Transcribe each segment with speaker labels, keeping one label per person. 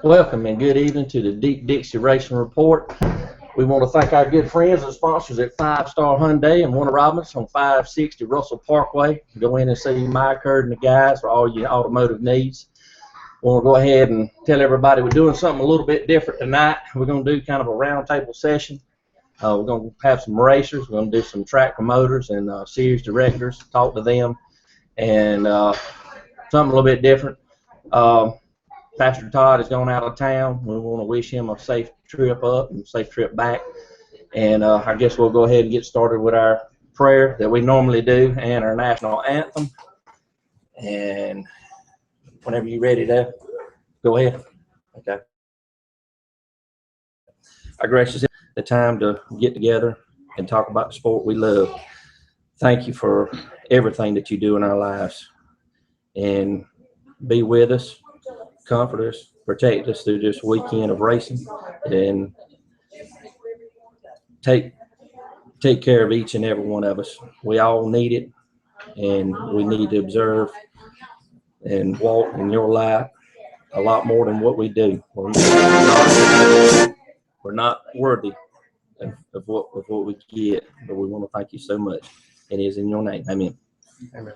Speaker 1: Welcome and good evening to the Deep Dixie Racing Report. We want to thank our good friends and sponsors at 5-Star Hyundai and Warner Robins on 560 Russell Parkway. Go in and see Mike Hurd and the guys for all your automotive needs. We'll go ahead and tell everybody we're doing something a little bit different tonight. We're going to do kind of a roundtable session. We're going to have some racers. We're going to do some track promoters and series directors, talk to them, and something a little bit different. Pastor Todd is going out of town. We want to wish him a safe trip up and safe trip back. And I guess we'll go ahead and get started with our prayer that we normally do and our national anthem. And whenever you're ready to go ahead. Okay. Our gracious, the time to get together and talk about the sport we love. Thank you for everything that you do in our lives. And be with us. Comfort us, protect us through this weekend of racing, and take care of each and every one of us. We all need it, and we need to observe and walk in your light a lot more than what we do. We're not worthy of what we get, but we want to thank you so much. It is in your name. Amen. Amen.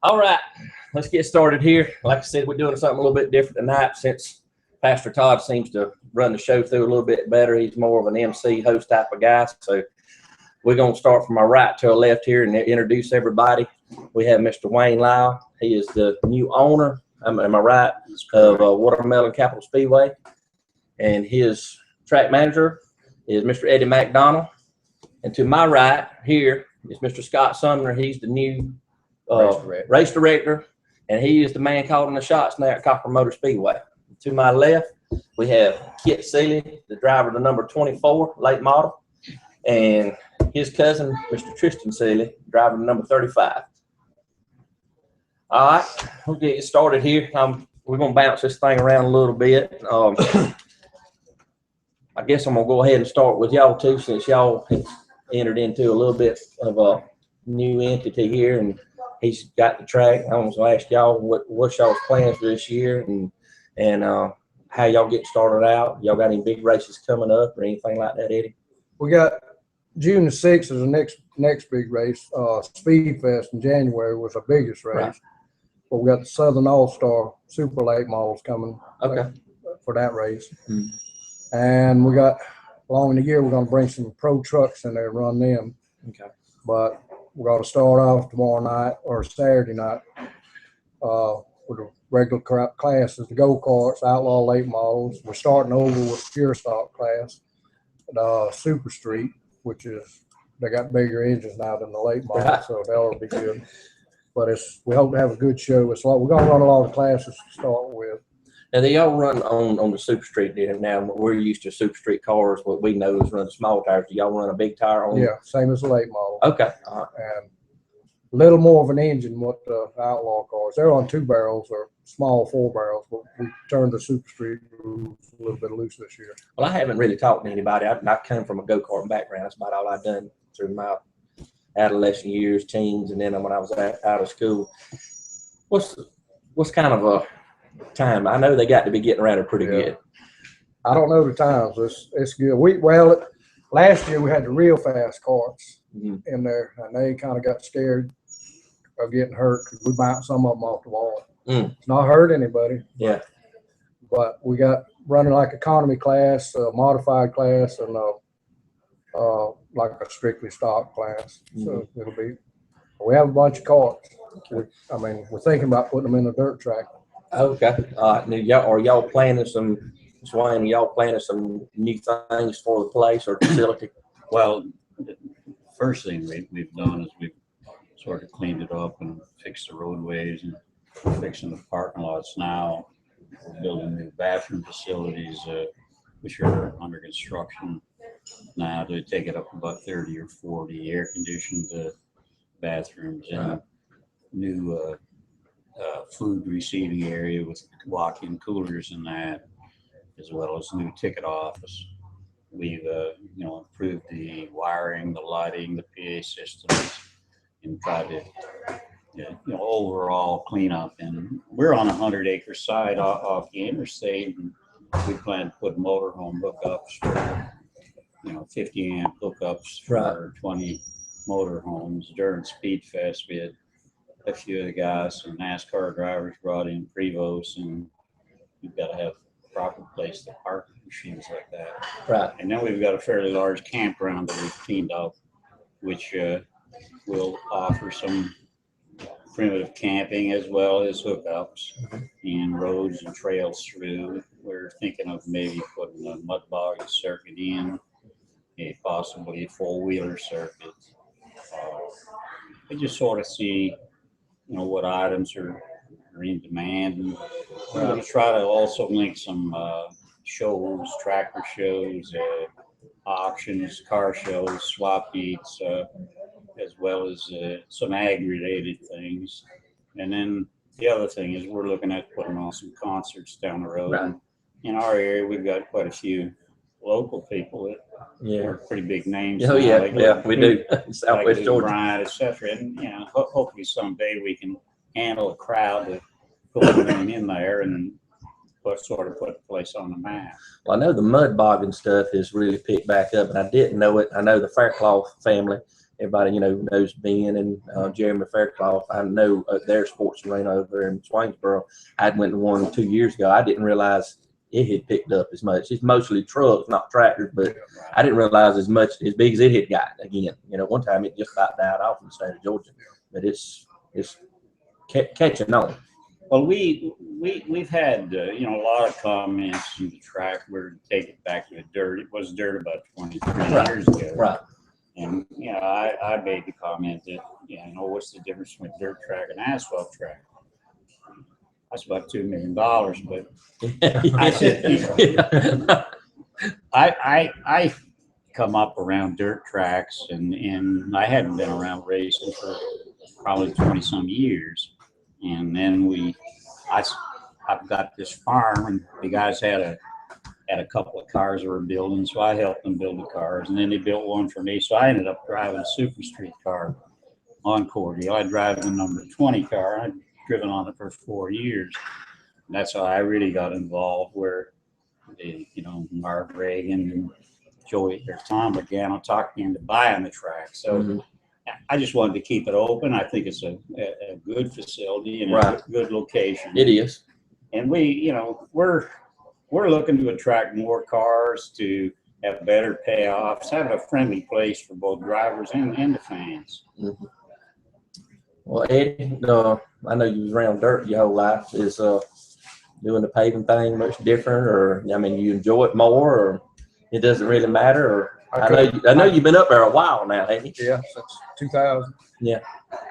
Speaker 1: All right, let's get started here. Like I said, we're doing something a little bit different tonight since Pastor Todd seems to run the show through a little bit better. He's more of an MC host type of guy. So we're going to start from our right to our left here and introduce everybody. We have Mr. Wayne Lyle. He is the new owner, am I right, of Watermelon Capital Speedway. And his track manager is Mr. Eddie MacDonald. And to my right here is Mr. Scott Sumner. He's the new race director, and he is the man calling the shots now at Copper Motor Speedway. To my left, we have Kitt Sealy, the driver of the number 24 late model, and his cousin, Mr. Tristan Sealy, driver of the number 35. All right, we'll get started here. We're going to bounce this thing around a little bit. I guess I'm going to go ahead and start with y'all too, since y'all entered into a little bit of a new entity here, and he's got the track. I was going to ask y'all what's y'all's plans for this year, and how y'all get started out. Y'all got any big races coming up or anything like that, Eddie?
Speaker 2: We got June the 6th is the next big race. Speed Fest in January was the biggest race. Right. But we got the Southern All-Star Super Late Models coming for that race. Mm-hmm. And we got, along in the year, we're going to bring some pro trucks in there and run them. Okay. But we're going to start off tomorrow night or Saturday night with the regular classes, the go-karts, outlaw late models. We're starting over with the pure stock class, Super Street, which is, they got bigger engines now than the late models, so that'll be good. But we hope to have a good show. We're going to run a lot of classes to start with.
Speaker 1: Now, they all run on the Super Street there. Now, we're used to Super Street cars. What we know is run the small tires. Do y'all run a big tire on?
Speaker 2: Yeah, same as the late model.
Speaker 1: Okay.
Speaker 2: And a little more of an engine than what the outlaw cars. They're on 2 barrels or small 4 barrels, but we turned the Super Street a little bit loose this year.
Speaker 1: Well, I haven't really talked to anybody. I come from a go-kart background. That's about all I've done through my adolescent years, teens, and then when I was out of school. What's kind of time? I know they got to be getting around it pretty good.
Speaker 2: I don't know the times. It's good. Last year we had the real fast carts in there, and they kind of got scared of getting hurt because we bounced some of them off the wall. It's not hurt anybody.
Speaker 1: Yeah.
Speaker 2: But we got running like economy class, modified class, and like a strictly stock class. So it'll be. We have a bunch of carts. We're thinking about putting them in a dirt track.
Speaker 1: Okay. Now, are y'all planning some? Wayne, y'all planning some new things for the place or facility?
Speaker 3: Well, the first thing we've done is we've sort of cleaned it up and fixed the roadways and fixing the parking lots now. We're building new bathroom facilities, which are under construction now to take it up about 30 or 40 air-conditioned bathrooms and new food receiving area with walk-in coolers and that, as well as new ticket office. We've improved the wiring, the lighting, the PA systems, and tried to overall clean up. And we're on a 100-acre site off the interstate, and we plan to put motorhome hookups for 50 amp hookups for 20 motorhomes. During Speed Fest, we had a few of the guys, some NASCAR drivers brought in Prevost, and you've got to have a proper place to park machines like that.
Speaker 1: Right.
Speaker 3: And then we've got a fairly large campground that we've cleaned up, which will offer some primitive camping as well as hookups and roads and trails through. We're thinking of maybe putting a mud bog circuit in, possibly a four-wheeler circuit. We just sort of see, what items are in demand. And we're going to try to also link some shows, tractor shows, auctions, car shows, swap meets, as well as some ag-related things. And then the other thing is we're looking at putting on some concerts down the road.
Speaker 1: Right.
Speaker 3: In our area, we've got quite a few local people that are pretty big names.
Speaker 1: Oh, yeah, we do. Southwest Georgia.
Speaker 3: Bryant, et cetera. And, hopefully someday we can handle a crowd to put them in there and put the place on the map.
Speaker 1: Well, I know the mud bogging stuff is really picked back up, and I didn't know it. I know the Fairclough family. Everybody, knows Ben and Jeremy Fairclough. I know their sports arena over there in Swainsboro. I went to one 2 years ago. I didn't realize it had picked up as much. It's mostly trucks, not tractors, but I didn't realize as big as it had got again. One time it just about died off in the state of Georgia, but it's catching on.
Speaker 3: Well, we've had a lot of comments in the track where to take it back to the dirt. It was dirt about 23 years ago. Right. And I made the comment that what's the difference between dirt track and asphalt track? That's about $2 million. But I said, I come up around dirt tracks, and I hadn't been around racing for probably 20 some years. And then I've got this farm, and the guys had a couple of cars they were building, so I helped them build the cars, and then they built one for me. So I ended up driving a Super Street car on Cordial. I drive the number 20 car. I'd driven on it for 4 years. And that's how I really got involved, where Mark Reagan and Tom Logano talked me into buying the track. So I just wanted to keep it open. I think it's a good facility and a good location.
Speaker 1: It is.
Speaker 3: And we're looking to attract more cars, to have better payoffs, have a friendly place for both drivers and the fans.
Speaker 1: Mm-hmm. Well, Eddie, I know you was around dirt your whole life. Is doing the paving thing much different, or you enjoy it more, or it doesn't really matter? Or I know you've been up there a while now, haven't you?
Speaker 2: Yeah, since 2000.
Speaker 1: Yeah.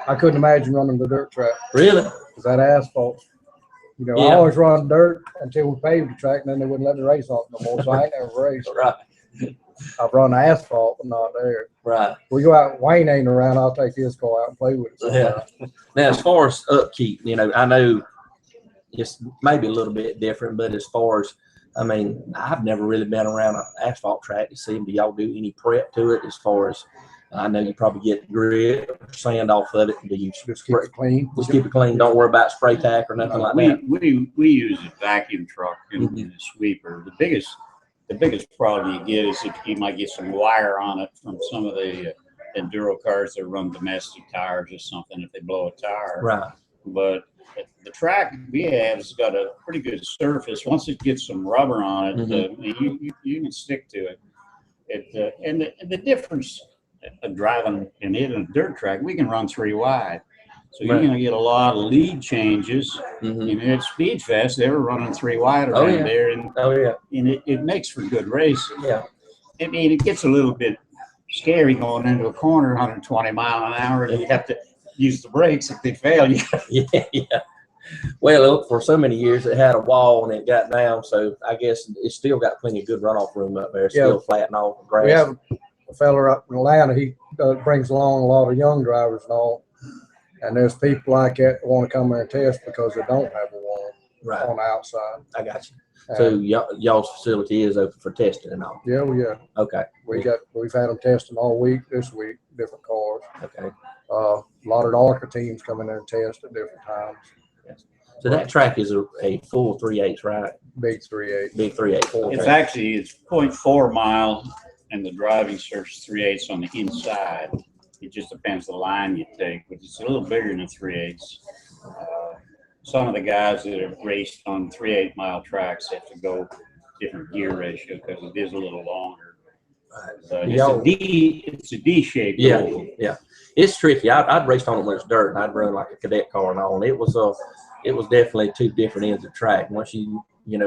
Speaker 2: I couldn't imagine running the dirt track.
Speaker 1: Really?
Speaker 2: Because that asphalt. I always run dirt until we paved the track, and then they wouldn't let me race off no more. So I ain't never raced.
Speaker 1: Right.
Speaker 2: I've run asphalt, but not there.
Speaker 1: Right.
Speaker 2: We go out. Wayne ain't around. I'll take his car out and play with it.
Speaker 1: Yeah. Now, as far as upkeep, I know it's maybe a little bit different, but as far as I've never really been around an asphalt track to see. Do y'all do any prep to it as far as I know you probably get grit or sand off of it. Do you
Speaker 2: Just keep it clean.
Speaker 1: Just keep it clean. Don't worry about spray tack or nothing like that.
Speaker 3: We use a vacuum truck and a sweeper. The biggest problem you get is if you might get some wire on it from some of the enduro cars that run domestic tires or something if they blow a tire.
Speaker 1: Right.
Speaker 3: But the track we have has got a pretty good surface. Once it gets some rubber on it, you can stick to it. And the difference of driving and hitting a dirt track, we can run 3 wide. So you're going to get a lot of lead changes. And at Speed Fest, they were running 3 wide around there. And, and it makes for good racing.
Speaker 1: Yeah.
Speaker 3: I mean, it gets a little bit scary going into a corner 120 mile an hour, and you have to use the brakes if they fail you.
Speaker 1: Yeah. Well, look, for so many years it had a wall and it got down, so I guess it's still got plenty of good runoff room up there. It's still flat and all grass.
Speaker 2: We have a fella up in Atlanta. He brings along a lot of young drivers and all, and there's people like that want to come there and test because they don't have a wall on the outside.
Speaker 1: I got you. So y'all's facility is open for testing and all.
Speaker 2: Yeah.
Speaker 1: Okay.
Speaker 2: We've had them testing all week this week, different cars.
Speaker 1: Okay.
Speaker 2: A lot of the ARCA teams come in there and test at different times.
Speaker 1: So that track is a full 3/8, right?
Speaker 2: Big 3/8.
Speaker 1: Big 3/8.
Speaker 3: It's actually, it's 0.4 mile, and the driving surface 3/8 on the inside. It just depends the line you take, but it's a little bigger than 3/8. Some of the guys that have raced on 3/8 mile tracks have to go different gear ratio because it is a little longer. It's a D-shaped.
Speaker 1: Yeah. It's tricky. I'd raced on it when it's dirt, and I'd run like a cadet car and all. And it was definitely 2 different ends of track. Once you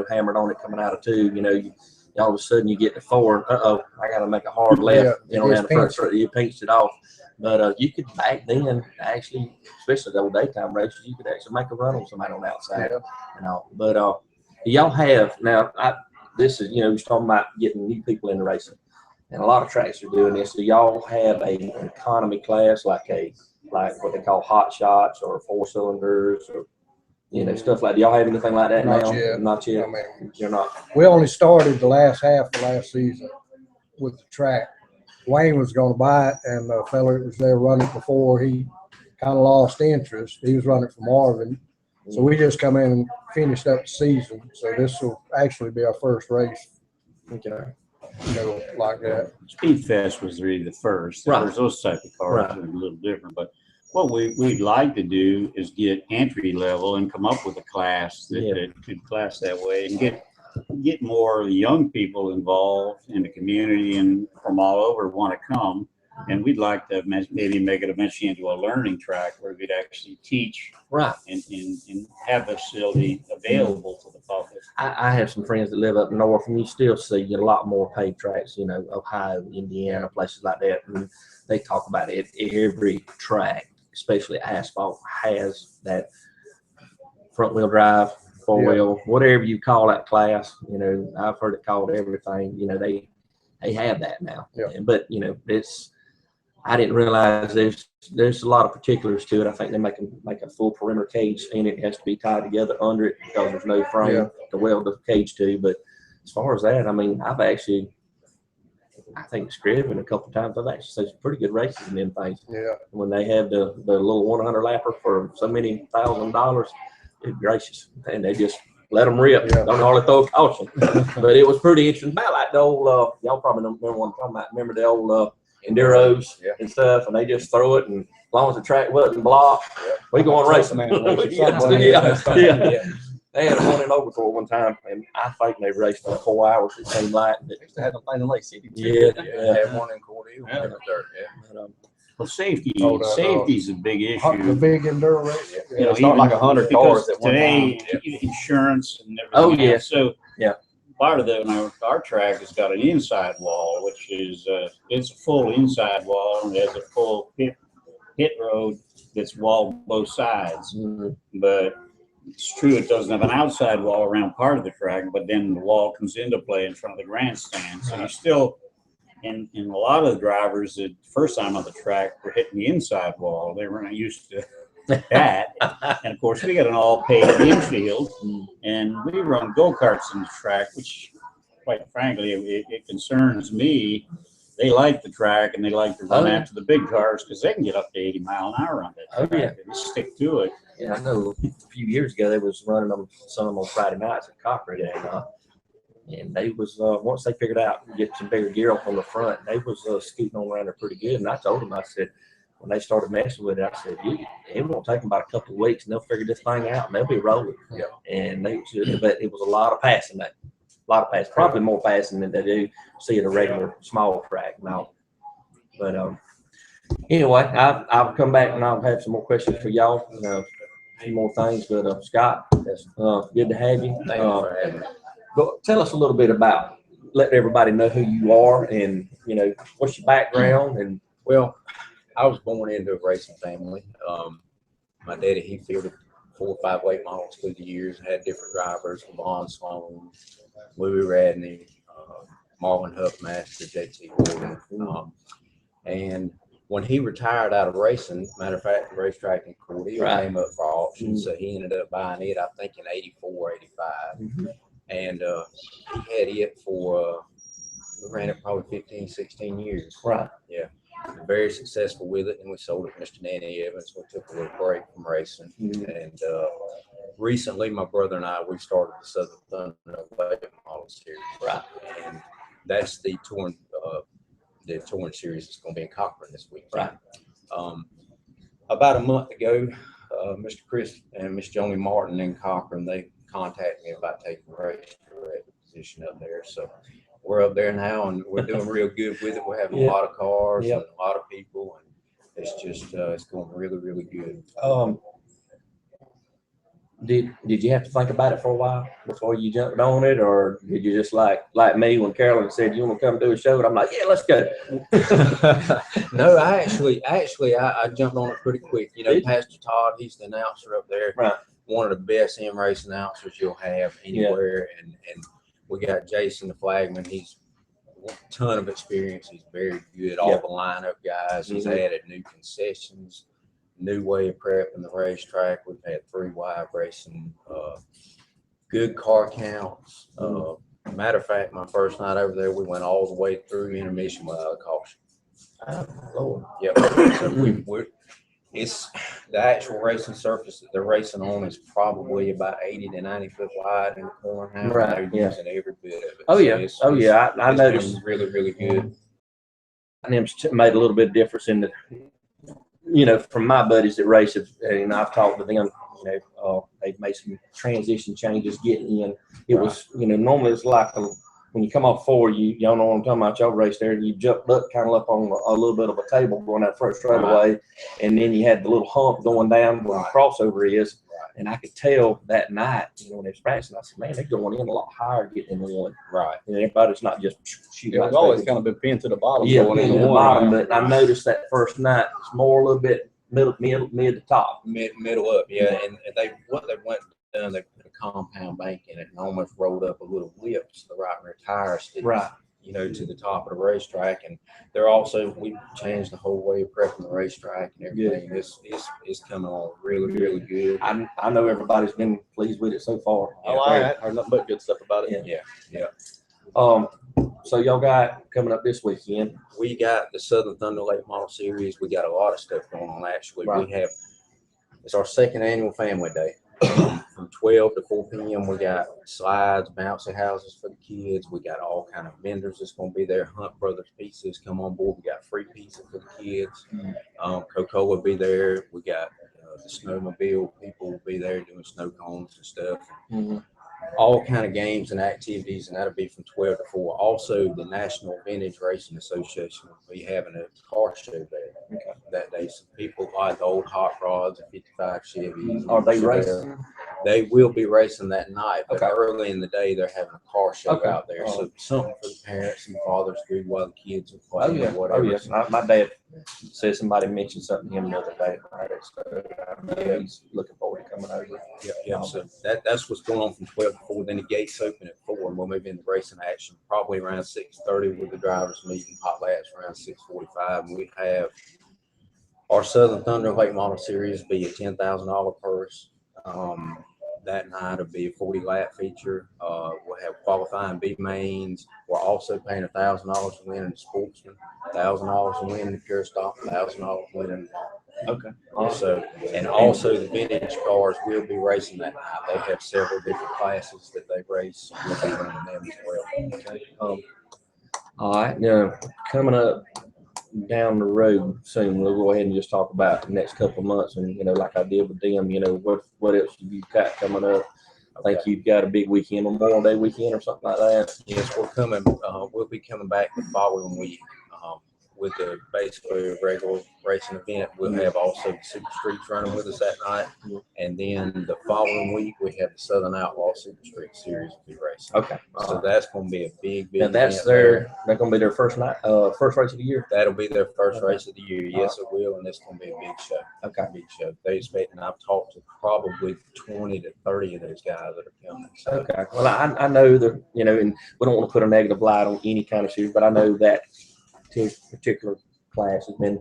Speaker 1: hammered on it coming out of 2, all of a sudden you get to 4. I got to make a hard left. Down the front straight. You pinched it off. But you could back then actually, especially the old daytime races, you could actually make a run on somebody on the outside and all. But y'all have now. This is you're talking about getting new people into racing, and a lot of tracks are doing this. Do y'all have an economy class like what they call hot shots or 4 cylinders or stuff like that? Do y'all have anything like that now? Not yet.
Speaker 2: I mean,
Speaker 1: you're not.
Speaker 2: We only started the last half of last season with the track. Wayne was going to buy it, and the fella that was there running before, he kind of lost interest. He was running for Marvin. So we just come in and finished up the season. So this will actually be our first race. Okay. Like that.
Speaker 3: Speed Fest was really the first. There's those type of cars that are a little different. But what we'd like to do is get entry level and come up with a class that could class that way and get more young people involved in the community and from all over want to come. And we'd like to maybe make it eventually into a learning track where we'd actually teach and have a facility available to the public.
Speaker 1: I have some friends that live up north, and you still see a lot more paved tracks, Ohio, Indiana, places like that. And they talk about it. Every track, especially asphalt, has that front wheel drive, 4-wheel, whatever you call that class. I've heard it called everything. They have that now. But I didn't realize there's a lot of particulars to it. I think they make a full perimeter cage in it. It has to be tied together under it because there's no frame to weld the cage to. But as far as that, I mean, I think Scriven a couple of times. I've actually seen some pretty good races in them things.
Speaker 2: Yeah.
Speaker 1: When they had the little 100 lapper for so many $1,000, it's gracious, and they just let them rip. Don't hardly throw a caution. But it was pretty interesting. About like the old, y'all probably don't remember what I'm talking about. Remember the old enduros and stuff, and they just throw it, and as long as the track wasn't blocked, we go on racing. They had one in Overthrow one time, and I think they raced for 4 hours. It seemed like. They used to have them in Lake City. They had one in Cordell.
Speaker 3: Well, safety's a big issue.
Speaker 2: The big enduro race.
Speaker 4: It's not like 100 cars at one time.
Speaker 3: Today, insurance and everything. So part of our track has got an inside wall, which is it's a full inside wall, and there's a full pit road that's walled both sides. But it's true it doesn't have an outside wall around part of the track, but then the wall comes into play in front of the grandstand. So you still, and a lot of the drivers that first time on the track were hitting the inside wall. They were not used to that. And of course, we got an all paved infield, and we run go-karts in the track, which quite frankly, it concerns me they like the track and they like to run after the big cars because they can get up to 80 mile an hour on that track and stick to it.
Speaker 1: Yeah, I know a few years ago they was running them some on Friday nights at Cochran, and they was once they figured out get some bigger gear up on the front, they was scooting on around there pretty good. And I told them, I said, when they started messing with it, I said, it won't take them about a couple of weeks, and they'll figure this thing out, and they'll be rolling.
Speaker 2: Yeah.
Speaker 1: And they was, but it was a lot of passing that. A lot of passing, probably more passing than they do see at a regular small track now. But anyway, I'll come back and I'll have some more questions for y'all. A few more things, but Scott, it's good to have you.
Speaker 4: Thank you for having me.
Speaker 1: But tell us a little bit about, let everybody know who you are and what's your background. And
Speaker 4: well, I was born into a racing family. My daddy, he fielded 4 or 5 late models through the years, had different drivers, Vaughn Sloan, Louis Radney, Marvin Huffmaster, JT. And when he retired out of racing, matter of fact, the racetrack in Cordele came up for auction, so he ended up buying it, I think, in 84, 85. And he had it for, we ran it probably 15, 16 years.
Speaker 1: Right.
Speaker 4: Yeah. Very successful with it, and we sold it to Mr. Nanny Evans. We took a little break from racing, and recently my brother and I, we started the Southern Thunder late model series.
Speaker 1: Right.
Speaker 4: And that's the touring series that's going to be in Cochran this week.
Speaker 1: Right.
Speaker 4: About a month ago, Mr. Chris and Miss Joni Martin in Cochran, they contacted me about taking the race director position up there. So we're up there now, and we're doing real good with it. We're having a lot of cars and a lot of people, and it's just it's going really, really good.
Speaker 1: Did you have to think about it for a while before you jumped on it, or did you just like me when Carolyn said you want to come do a show, and I'm like, yeah, let's go.
Speaker 4: No, I jumped on it pretty quick. Pastor Todd, he's the announcer up there.
Speaker 1: Right.
Speaker 4: One of the best M race announcers you'll have anywhere, and we got Jason the flagman. He's a ton of experience. He's very good. All the lineup guys. He's added new concessions, new way of prepping the racetrack. We've had 3 wide racing, good car counts. Matter of fact, my first night over there, we went all the way through intermission without a caution.
Speaker 1: Oh, Lord.
Speaker 4: Yep. So it's the actual racing surface that they're racing on is probably about 80 to 90 foot wide in the corner now.
Speaker 1: Right.
Speaker 4: They're using every bit of it.
Speaker 1: Oh,
Speaker 4: So
Speaker 1: yeah. I noticed.
Speaker 4: It's really, really good.
Speaker 1: And it's made a little bit of difference in the, from my buddies that race it, and I've talked to them, they've made some transition changes getting in. It was, normally it's like when you come off 4, y'all know what I'm talking about. Y'all race there, and you jumped up kind of up on a little bit of a table going that front straightaway, and then you had the little hump going down where the crossover is. And I could tell that night, when they was practicing, I said, man, they're going in a lot higher getting in the one.
Speaker 4: Right.
Speaker 1: And everybody's not just shooting.
Speaker 4: It's always kind of been pinned to the bottom.
Speaker 1: Yeah,
Speaker 4: going
Speaker 1: in the bottom. But I noticed that first night, it's more a little bit mid to top.
Speaker 4: Middle up, yeah. And they went and they put a compound bank in it and almost rolled up a little lip so the right rear tire stick, to the top of the racetrack. And they're also, we changed the whole way of prepping the racetrack and everything. It's coming on really, really good.
Speaker 1: I know everybody's been pleased with it so far.
Speaker 4: I heard nothing but good stuff about it. Yeah.
Speaker 1: So y'all got coming up this weekend.
Speaker 4: We got the Southern Thunder Late Model Series. We got a lot of stuff going on actually. It's our 2nd annual family day. From 12 to 4 p.m. we got slides, bouncy houses for the kids. We got all kind of vendors that's going to be there. Hunt Brothers Pizzas come on board. We got free pizza for the kids. Coca will be there. We got the snowmobile people will be there doing snow cones and stuff. All kind of games and activities, and that'll be from 12 to 4. Also, the National Vintage Racing Association will be having a car show there that day. So people like the old hot rods, the 55 Chevys.
Speaker 1: Are they racing?
Speaker 4: They will be racing that night, but early in the day they're having a car show out there. So something for the parents and fathers to do while the kids are playing or whatever.
Speaker 1: My dad said somebody mentioned something to him the other day. So he's looking forward to coming over.
Speaker 4: So that's what's going on from 12 to 4. Then the gates open at 4, and we'll move into racing action probably around 6:30 with the drivers meeting, hot laps around 6:45. And we have our Southern Thunder Late Model Series be a $10,000 purse. that night will be a 40 lap feature. We'll have qualifying B mains. We're also paying $1,000 to win in the sportsman, $1,000 to win in the pure stock, $1,000 to win in the
Speaker 1: Okay.
Speaker 4: so, and also the vintage cars will be racing that night. They have several different classes that they race. We'll be running them as well.
Speaker 1: Okay. All right. Now, coming up down the road soon, we'll go ahead and just talk about the next couple of months, and like I did with them, what else have you got coming up? I think you've got a big weekend, Memorial Day weekend or something like that.
Speaker 4: Yes, we're coming. We'll be coming back the following week with the basically regular racing event. We'll have also the Super Streets running with us that night, and then the following week we have the Southern Outlaw Super Street Series will be racing.
Speaker 1: Okay,
Speaker 4: so that's going to be a big.
Speaker 1: And that's
Speaker 4: event
Speaker 1: that's going to be their first race of the year.
Speaker 4: That'll be their first race of the year. Yes, it will, and it's going to be a big show.
Speaker 1: Okay,
Speaker 4: big show. They expect, and I've talked to probably 20 to 30 of those guys that are coming. So.
Speaker 1: Okay, well I know that and we don't want to put a negative light on any kind of series, but I know that particular class has been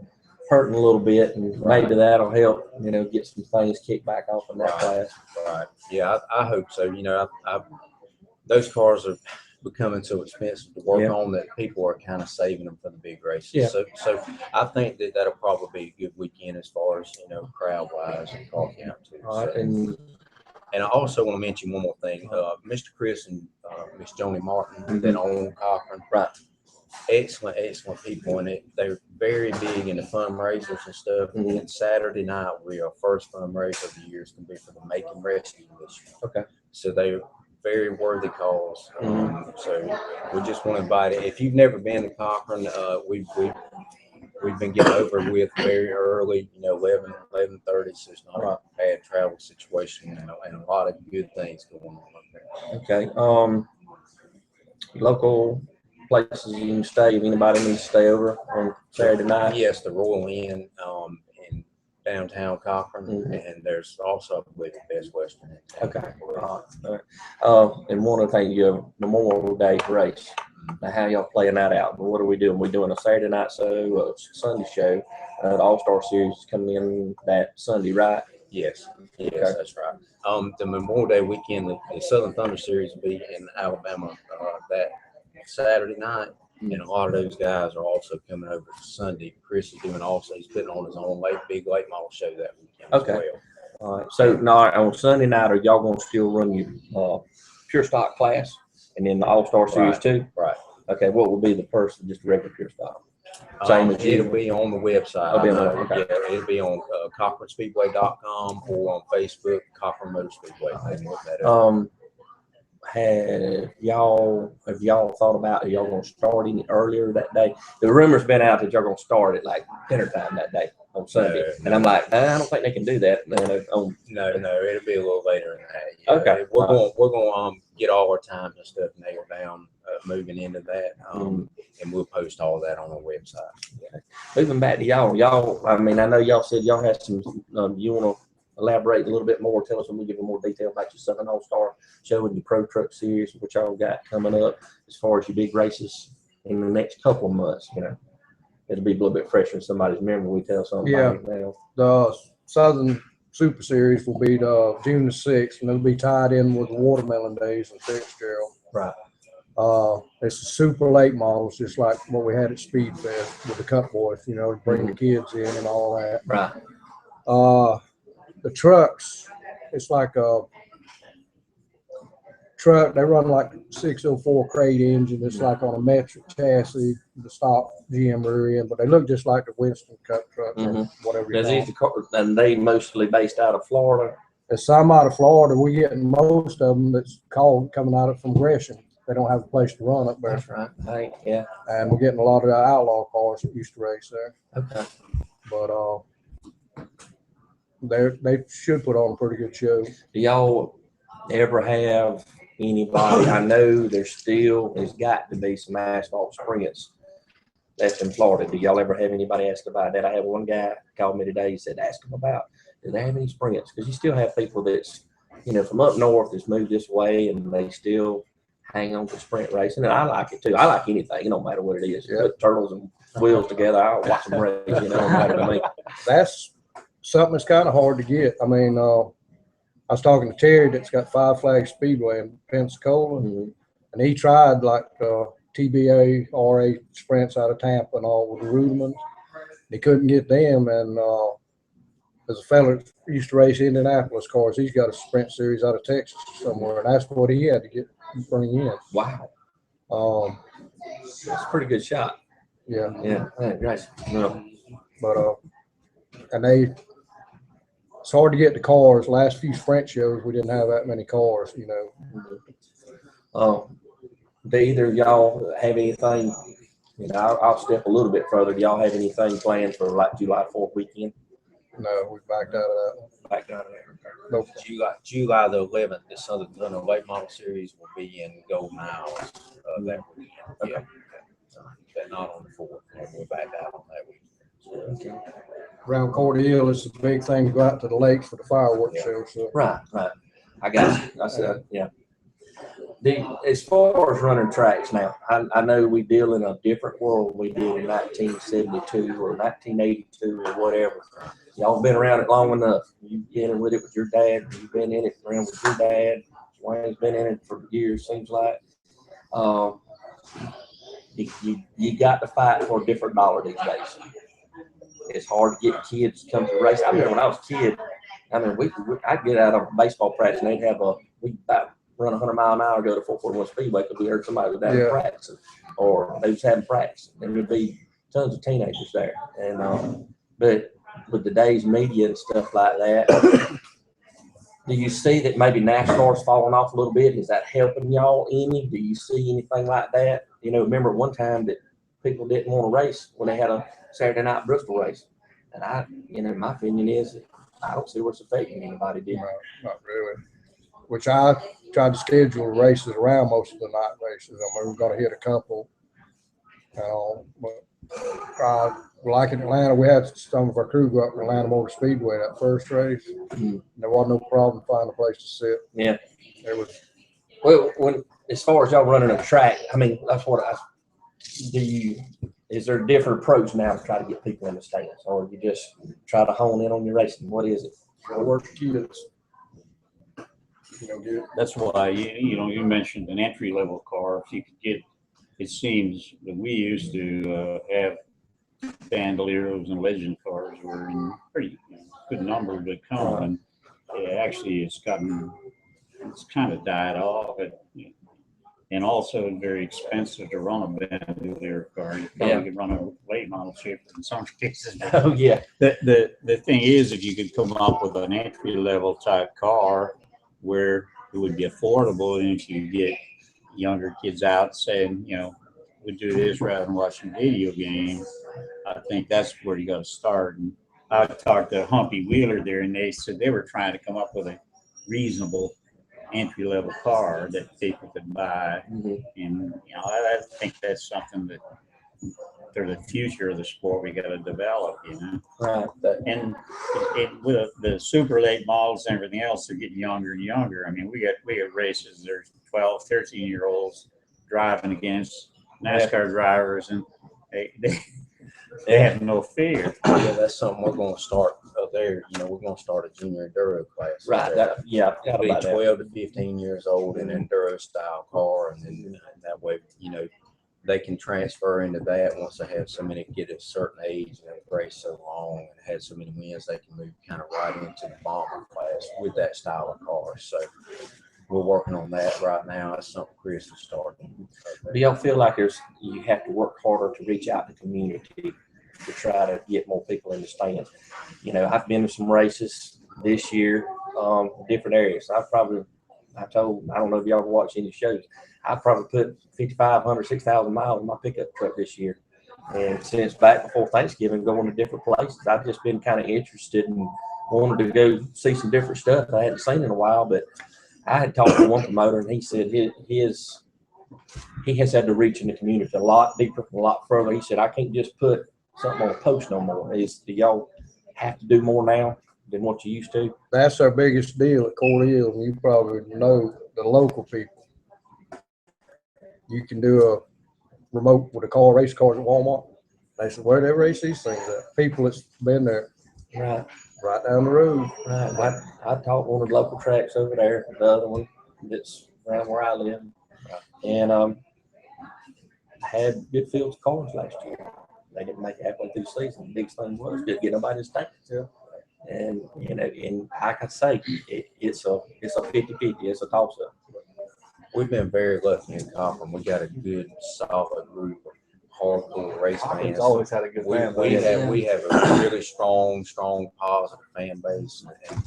Speaker 1: hurting a little bit, and maybe that'll help get some things kicked back off in that class.
Speaker 4: Right. Yeah, I hope so. Those cars are becoming so expensive to work on that people are kind of saving them for the big races.
Speaker 1: Yeah.
Speaker 4: So I think that'll probably be a good weekend as far as crowd wise and car count too.
Speaker 1: All right,
Speaker 4: and I also want to mention one more thing. Mr. Chris and Miss Joni Martin that own Cochran.
Speaker 1: Right.
Speaker 4: Excellent people, and they're very big into fundraisers and stuff. And Saturday night, our first fundraiser of the year is going to be for the Macon Rescue Mission.
Speaker 1: Okay.
Speaker 4: So they're very worthy cause. So we just want to invite it. If you've never been to Cochran, we've been getting over with very early, 11:30. So it's not a bad travel situation, and a lot of good things going on up there.
Speaker 1: Okay. Local places you can stay if anybody needs to stay over on Saturday night.
Speaker 4: Yes, the Royal Inn in downtown Cochran, and there's also, I believe, the Best Western.
Speaker 1: Okay. All right. And one of the things, you have Memorial Day race. Now, how y'all playing that out? What are we doing? We're doing a Saturday night show, a Sunday show. The All-Star Series is coming in that Sunday, right?
Speaker 4: Yes, that's right. The Memorial Day weekend, the Southern Thunder Series will be in Alabama that Saturday night, and a lot of those guys are also coming over Sunday. Chris is doing he's putting on his own big late model show that weekend as well.
Speaker 1: All right. So now on Sunday night, are y'all going to still run your pure stock class and then the All-Star Series too?
Speaker 4: Right.
Speaker 1: Okay. What will be the first, just regular pure stock? Same as
Speaker 4: it'll be on the website.
Speaker 1: Okay.
Speaker 4: Yeah, it'll be on CochranSpeedway.com or on Facebook, Cochran Motor Speedway.
Speaker 1: Have y'all thought about, are y'all going to start any earlier that day? The rumor's been out that y'all going to start at like dinner time that day on Sunday, and I'm like, I don't think they can do that. No, it'll
Speaker 4: be a little later than that. Yeah.
Speaker 1: Okay,
Speaker 4: we're going to get all our times and stuff nailed down moving into that, and we'll post all that on our website.
Speaker 1: Okay. Moving back to y'all. I mean, I know y'all said y'all had some. You want to elaborate a little bit more? Tell us when we give you more detail about your Southern All-Star show and your Pro Truck Series, what y'all got coming up as far as your big races in the next couple of months. It'll be a little bit fresher in somebody's memory. We tell something about it now.
Speaker 2: The Southern Super Series will be June the 6th, and it'll be tied in with the Watermelon Days in Fitzgerald.
Speaker 1: Right.
Speaker 2: It's a super late models, just like what we had at Speed Fest with the Cup Boys, bring the kids in and all that.
Speaker 1: Right.
Speaker 2: The trucks, it's like a truck. They run like 604 crate engine. It's like on a metric chassis, the stock GM rear end, but they look just like the Winston Cup truck or whatever.
Speaker 1: And they mostly based out of Florida.
Speaker 2: There's some out of Florida. We're getting most of them that's coming out from Gresham. They don't have a place to run up there.
Speaker 1: That's right. Yeah.
Speaker 2: And we're getting a lot of the outlaw cars that used to race there.
Speaker 1: Okay.
Speaker 2: But they should put on a pretty good show.
Speaker 1: Do y'all ever have anybody? I know there's got to be some asphalt sprints that's in Florida. Do y'all ever have anybody ask about that? I had one guy called me today. He said, ask them about, do they have any sprints? Because you still have people that's, from up north that's moved this way, and they still hang on to sprint racing. And I like it too. I like anything. It don't matter what it is. You put turtles and wheels together, I'll watch them race. It don't matter to me.
Speaker 2: That's something that's kind of hard to get. I mean, I was talking to Terry that's got Five Flags Speedway in Pensacola, and he tried like TBA, RA sprints out of Tampa and all with the Rudiments. He couldn't get them, and there's a fella that used to race Indianapolis cars. He's got a sprint series out of Texas somewhere, and that's what he had to bring in.
Speaker 1: Wow. That's a pretty good shot.
Speaker 2: Yeah.
Speaker 1: Yeah. Nice. No.
Speaker 2: But and it's hard to get the cars. Last few sprint shows, we didn't have that many cars, you know.
Speaker 1: Do either of y'all have anything? You know, I'll step a little bit further. Do y'all have anything planned for like July 4th weekend?
Speaker 2: No, we backed out of that one.
Speaker 1: Back down there.
Speaker 2: Nope.
Speaker 4: July the 11th, the Southern Thunder Late Model Series will be in Golden Isles that weekend.
Speaker 1: Okay.
Speaker 4: Yeah. But not on the 4th. We're back out on that weekend.
Speaker 1: Okay.
Speaker 2: Around Cordy Hill, it's a big thing to go out to the lakes for the fireworks show. So.
Speaker 1: Right. I got you. I said, yeah. As far as running tracks now, I know we deal in a different world we did in 1972 or 1982 or whatever. Y'all been around it long enough. You've been with it with your dad. You've been in it around with your dad. Wayne's been in it for years, seems like. You got to fight for a different dollar these days. It's hard to get kids to come to the race. I remember when I was a kid, I'd get out of baseball practice and they'd have we'd run 100 mile an hour, go to 441 Speedway because we heard somebody was having practice, or they was having practice. And there'd be tons of teenagers there. And but with today's media and stuff like that, do you see that maybe NASCAR's falling off a little bit? Is that helping y'all any? Do you see anything like that? You know, remember at one time that people didn't want to race when they had a Saturday night Bristol race. And my opinion is I don't see what's affecting anybody.
Speaker 2: No, not really. Which I tried to schedule races around most of the night races. I mean, we're going to hit a couple. But like in Atlanta, we had some of our crew go up to Atlanta Motor Speedway that first race. There wasn't no problem finding a place to sit.
Speaker 1: Yeah.
Speaker 2: It was.
Speaker 1: Well, as far as y'all running a track, I mean, that's what is there a different approach now to try to get people in the stands, or you just try to hone in on your racing? What is it?
Speaker 2: Work the kids.
Speaker 3: That's why you mentioned an entry level car. If you could get, it seems that we used to have Bandoleros and Legend cars were in pretty good number to come, and actually it's kind of died off. And also very expensive to run a Bandolero car. You probably could run a late model shifter in some cases.
Speaker 1: Oh yeah.
Speaker 3: The thing is, if you could come up with an entry level type car where it would be affordable, and if you get younger kids out saying, we do this rather than watching video games, I think that's where you got to start. And I talked to Humpy Wheeler there, and they said they were trying to come up with a reasonable entry-level car that people could buy. And I think that's something that for the future of the sport we got to develop.
Speaker 1: Right.
Speaker 3: And with the super late models and everything else, they're getting younger and younger. I mean, we got races. There's 12, 13-year-olds driving against NASCAR drivers, and they have no fear.
Speaker 4: Yeah, that's something we're going to start up there. We're going to start a junior enduro class.
Speaker 1: Right.
Speaker 4: It'll be 12 to 15 years old in an enduro style car, and then that way, they can transfer into that once they have get a certain age and they've raced so long and had so many wins, they can move kind of right into the bomber class with that style of car. So we're working on that right now. That's something Chris is starting.
Speaker 1: Do y'all feel like you have to work harder to reach out to the community to try to get more people in the stands? I've been to some races this year, different areas. I don't know if y'all watch any shows. I probably put 5,500, 6,000 miles in my pickup truck this year. And since back before Thanksgiving, going to different places, I've just been kind of interested and wanted to go see some different stuff I hadn't seen in a while. But I had talked to one promoter, and he said he has had to reach in the community a lot deeper, a lot further. He said, I can't just put something on a post no more. Do y'all have to do more now than what you used to?
Speaker 2: That's our biggest deal at Cordy Hill. You probably know the local people. You can do a remote with race cars at Walmart. They said, where they race these things at? People that's been there.
Speaker 1: Right.
Speaker 2: right down the road.
Speaker 1: Right. I taught one of the local tracks over there, the other one that's around where I live. And had good fields of cars last year. They didn't make it halfway through the season. The biggest thing was just get nobody to stay.
Speaker 2: Yeah.
Speaker 1: And and like I say, it's a 50-50. It's a toss up.
Speaker 4: We've been very lucky in Cochran. We got a good, solid group of hardcore race fans.
Speaker 5: It's always had a good fan base.
Speaker 4: We have a really strong, positive fan base, and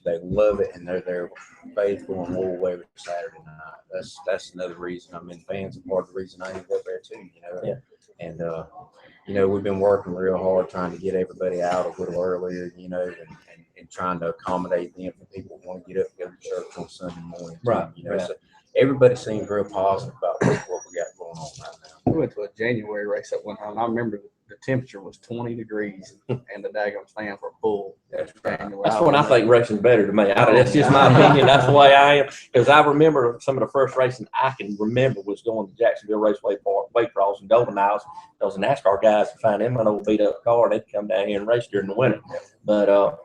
Speaker 4: they love it, and they're there faithful and loyal every Saturday night. That's another reason. I mean, fans are part of the reason I ended up there too.
Speaker 1: Yeah.
Speaker 4: And we've been working real hard trying to get everybody out a little earlier, and trying to accommodate them for people who want to get up and go to church on Sunday morning.
Speaker 1: Right.
Speaker 4: So everybody seems real positive about what we got going on right now.
Speaker 5: We went to a January race at one time. I remember the temperature was 20 degrees and the daggone stands were full.
Speaker 4: That's right.
Speaker 1: That's when I think racing's better to me. That's just my opinion. That's the way I am. Because I remember some of the first racing I can remember was going to Jacksonville Raceway Park, Waycross, and Golden Miles. Those NASCAR guys would find them an old beat up car and they'd come down here and race during the winter. But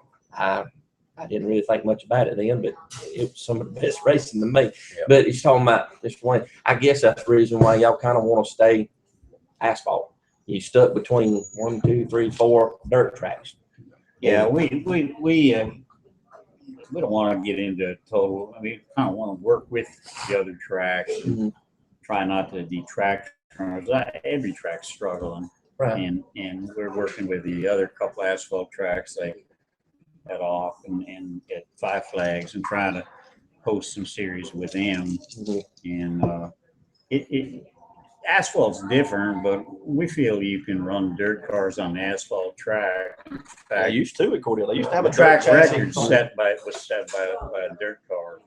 Speaker 1: I didn't really think much about it then, but it was some of the best racing to me.
Speaker 4: Yeah.
Speaker 1: But it's talking about this one. I guess that's the reason why y'all kind of want to stay asphalt. You stuck between 1, 2, 3, 4 dirt tracks.
Speaker 3: Yeah, we don't want to get into total. I mean, we kind of want to work with the other tracks.
Speaker 1: Mm-hmm.
Speaker 3: Try not to detract from it. Every track's struggling,
Speaker 1: Right.
Speaker 3: and we're working with the other couple asphalt tracks like at Off and at Five Flags and trying to host some series with them.
Speaker 1: Mm-hmm.
Speaker 3: And asphalt's different, but we feel you can run dirt cars on the asphalt track. In fact,
Speaker 5: I used to at Cordell. They used to have
Speaker 3: the
Speaker 5: a
Speaker 3: track
Speaker 5: dirt chassis.
Speaker 3: record was set by a dirt car,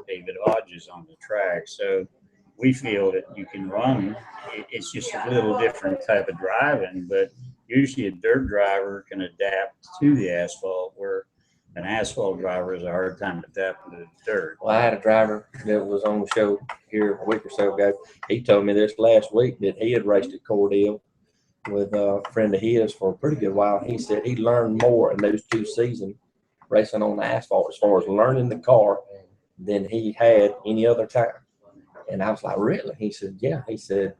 Speaker 3: David Hodges on the track. So we feel that you can run. It's just a little different type of driving, but usually a dirt driver can adapt to the asphalt, where an asphalt driver has a hard time adapting to the dirt.
Speaker 1: Well, I had a driver that was on the show here a week or so ago. He told me this last week that he had raced at Cordell with a friend of his for a pretty good while. He said he learned more in those 2 seasons racing on the asphalt as far as learning the car than he had any other time. And I was like, really? He said, yeah. He said,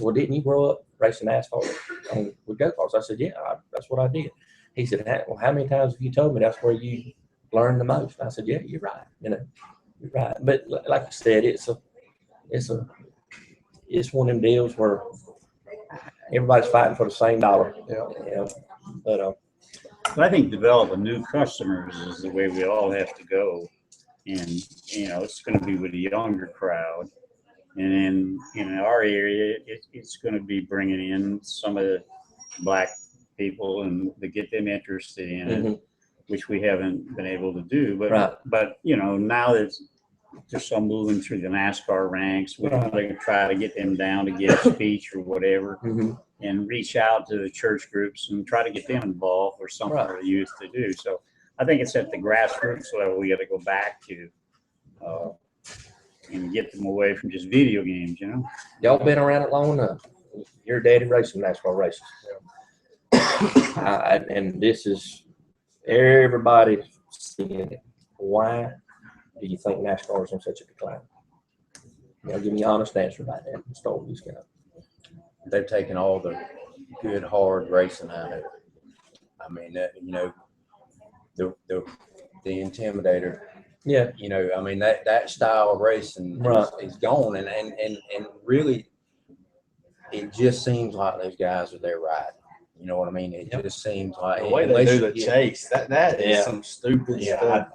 Speaker 1: well, didn't you grow up racing asphalt with go-karts? I said, yeah, that's what I did. He said, well, how many times have you told me that's where you learn the most? I said, yeah, you're right. You're right. But like I said, it's one of them deals where everybody's fighting for the same dollar.
Speaker 2: Yeah.
Speaker 1: But
Speaker 3: I think developing new customers is the way we all have to go. And, it's going to be with a younger crowd. And then in our area, it's going to be bringing in some of the black people and to get them interested in it, which we haven't been able to do. But now that there's some moving through the NASCAR ranks, we're going to try to get them down to give a speech or whatever, and reach out to the church groups and try to get them involved or something for the youth to do. So I think it's at the grassroots level we got to go back to and get them away from just video games.
Speaker 1: y'all been around it long enough. Your daddy raced some NASCAR races. And this is everybody seeing it. Why do you think NASCAR is on such a decline? Give me an honest answer about that. Start with this guy.
Speaker 4: They've taken all the good, hard racing out of it. I mean, the Intimidator.
Speaker 1: Yeah.
Speaker 4: I mean, that style of racing is gone. And really, it just seems like those guys are there riding. You know what I mean? It just seems like
Speaker 5: the way they do the chase. That is some stupid stuff.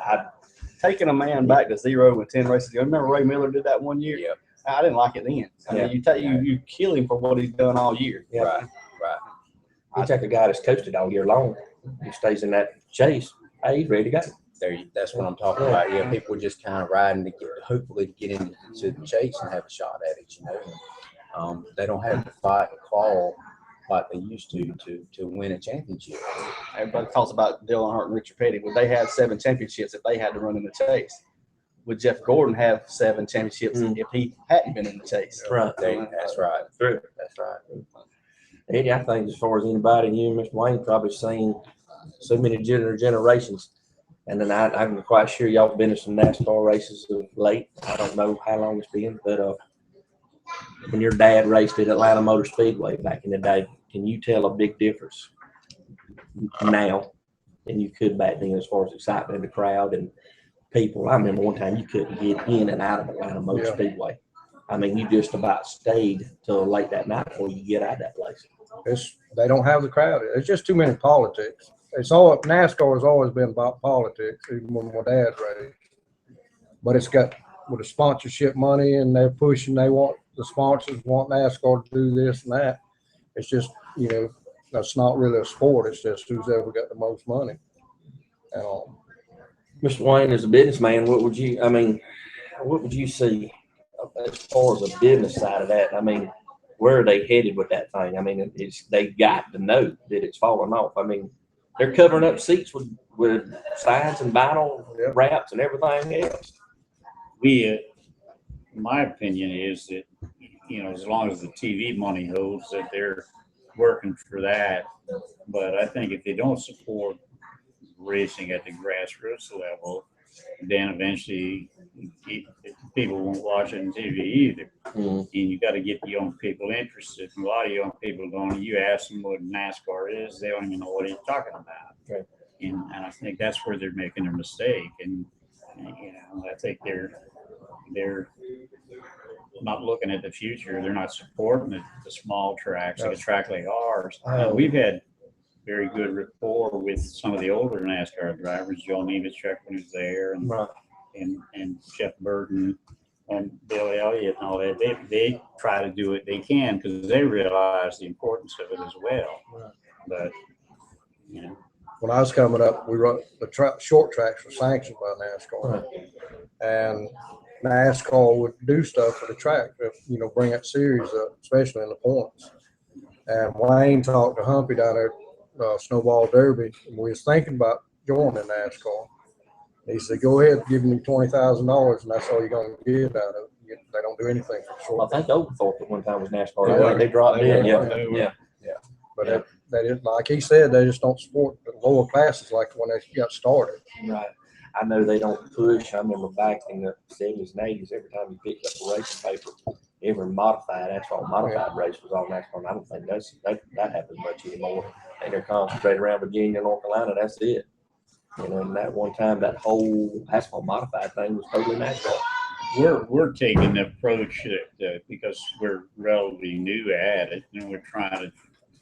Speaker 5: Taking a man back to 0 and 10 races ago. Remember Ray Miller did that one year?
Speaker 4: Yeah.
Speaker 5: I didn't like it then. I mean, you kill him for what he's done all year.
Speaker 1: Yeah.
Speaker 4: Right.
Speaker 1: You take a guy that's coasted all year long, he stays in that chase, hey, he's ready to go.
Speaker 4: That's what I'm talking about. Yeah, people just kind of riding to hopefully to get into the chase and have a shot at it. They don't have to fight and claw like they used to win a championship.
Speaker 5: Everybody talks about Dylan Hart and Richard Petty. Would they have 7 championships if they had to run in the chase? Would Jeff Gordon have 7 championships if he hadn't been in the chase?
Speaker 1: Right.
Speaker 4: That's right.
Speaker 1: True. That's right. Eddie, I think as far as anybody, you and Mr. Wayne probably seen so many generations. And then I'm quite sure y'all been to some NASCAR races of late. I don't know how long it's been, but when your dad raced at Atlanta Motor Speedway back in the day, can you tell a big difference now than you could back then as far as excitement in the crowd and people? I remember one time you couldn't get in and out of Atlanta Motor Speedway. I mean, you just about stayed till late that night before you get out of that place.
Speaker 2: They don't have the crowd. It's just too many politics. NASCAR has always been about politics, even when my dad raced. But it's got with the sponsorship money, and they're pushing. The sponsors want NASCAR to do this and that. It's just, that's not really a sport. It's just who's ever got the most money.
Speaker 1: Mr. Wayne, as a businessman, what would you see as far as the business side of that? I mean, where are they headed with that thing? I mean, they got to know that it's falling off. I mean, they're covering up seats with signs and vinyl wraps and everything else.
Speaker 3: My opinion is that, as long as the TV money holds, that they're working for that. But I think if they don't support racing at the grassroots level, then eventually people won't watch it on TV either. And you got to get the young people interested. And a lot of young people you ask them what NASCAR is, they don't even know what you're talking about.
Speaker 1: Right.
Speaker 3: And I think that's where they're making their mistake. And I think they're not looking at the future. They're not supporting the small tracks, like a track like ours. We've had very good rapport with some of the older NASCAR drivers, Joe Nemechek when he was there, and Jeff Burton and Bill Elliott and all that. They try to do what they can because they realize the importance of it as well.
Speaker 1: Right.
Speaker 3: But
Speaker 2: when I was coming up, we run the short tracks were sanctioned by NASCAR, and NASCAR would do stuff for the track, bring that series up, especially in the points. And Wayne talked to Humpy down there at Snowball Derby, and we was thinking about joining NASCAR. He said, "Go ahead, give me $20,000, and that's all you're going to get out of it. They don't do anything for short."
Speaker 1: I think Oglethorpe at one time was NASCAR. They dropped in. Yeah.
Speaker 2: But they just, like he said, they just don't support the lower classes like when they got started.
Speaker 1: Right. I know they don't push. I remember back in the 70s and 80s, every time you picked up a racing paper, every modified race was all NASCAR. And I don't think that happens much anymore. I think they're concentrated around Virginia, North Carolina. That's it. And that one time, that whole asphalt modified thing was totally NASCAR.
Speaker 3: We're taking the approach that because we're relatively new at it, and we're trying to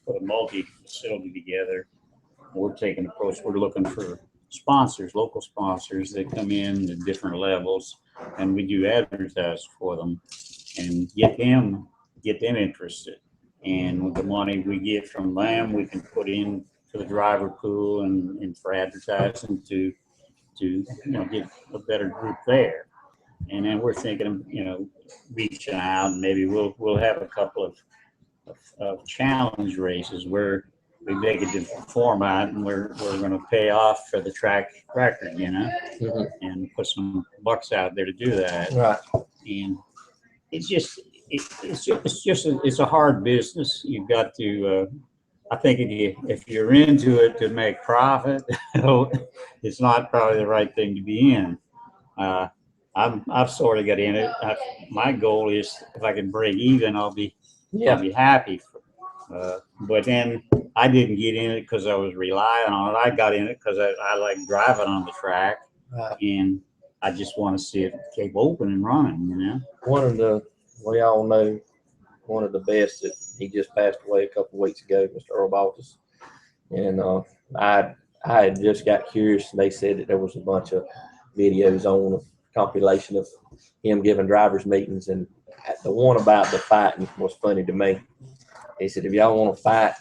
Speaker 3: put a multi-facility together. We're taking an approach. We're looking for sponsors, local sponsors that come in at different levels, and we do advertise for them and get them interested. And with the money we get from them, we can put in to the driver pool and for advertising to get a better group there. And then we're thinking of reaching out, and maybe we'll have a couple of challenge races where we make a different format, and we're going to pay off for the track record, and put some bucks out there to do that.
Speaker 1: Right.
Speaker 3: And it's a hard business. You've got to. I think if you're into it to make profit, it's not probably the right thing to be in. I've sort of got in it. My goal is if I can break even, I'll be happy. But then I didn't get in it because I was relying on it. I got in it because I like driving on the track, and I just want to see it keep open and running.
Speaker 1: We all know one of the best that he just passed away a couple of weeks ago, Mr. Earl Baltus. And I had just got curious, and they said that there was a bunch of videos on a compilation of him giving drivers meetings, and the one about the fighting was funny to me. He said, "If y'all want to fight,"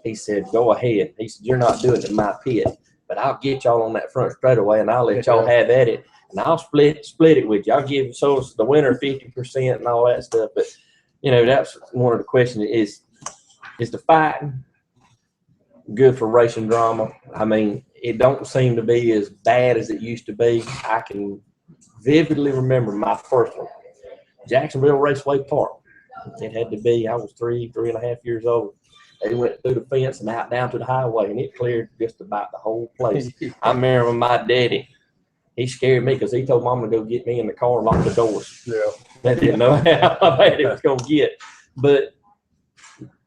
Speaker 1: he said, "go ahead." He said, "You're not doing it in my pit, but I'll get y'all on that front straightaway, and I'll let y'all have at it, and I'll split it with you. I'll give the winner 50% and all that stuff." But that's one of the questions: is the fighting good for racing drama? I mean, it don't seem to be as bad as it used to be. I can vividly remember my first one, Jacksonville Raceway Park. It had to be, I was 3.5 years old. They went through the fence and out down to the highway, and it cleared just about the whole place. I remember my daddy, he scared me because he told Mama to go get me in the car and lock the doors.
Speaker 2: Yeah.
Speaker 1: They didn't know how bad it was going to get. But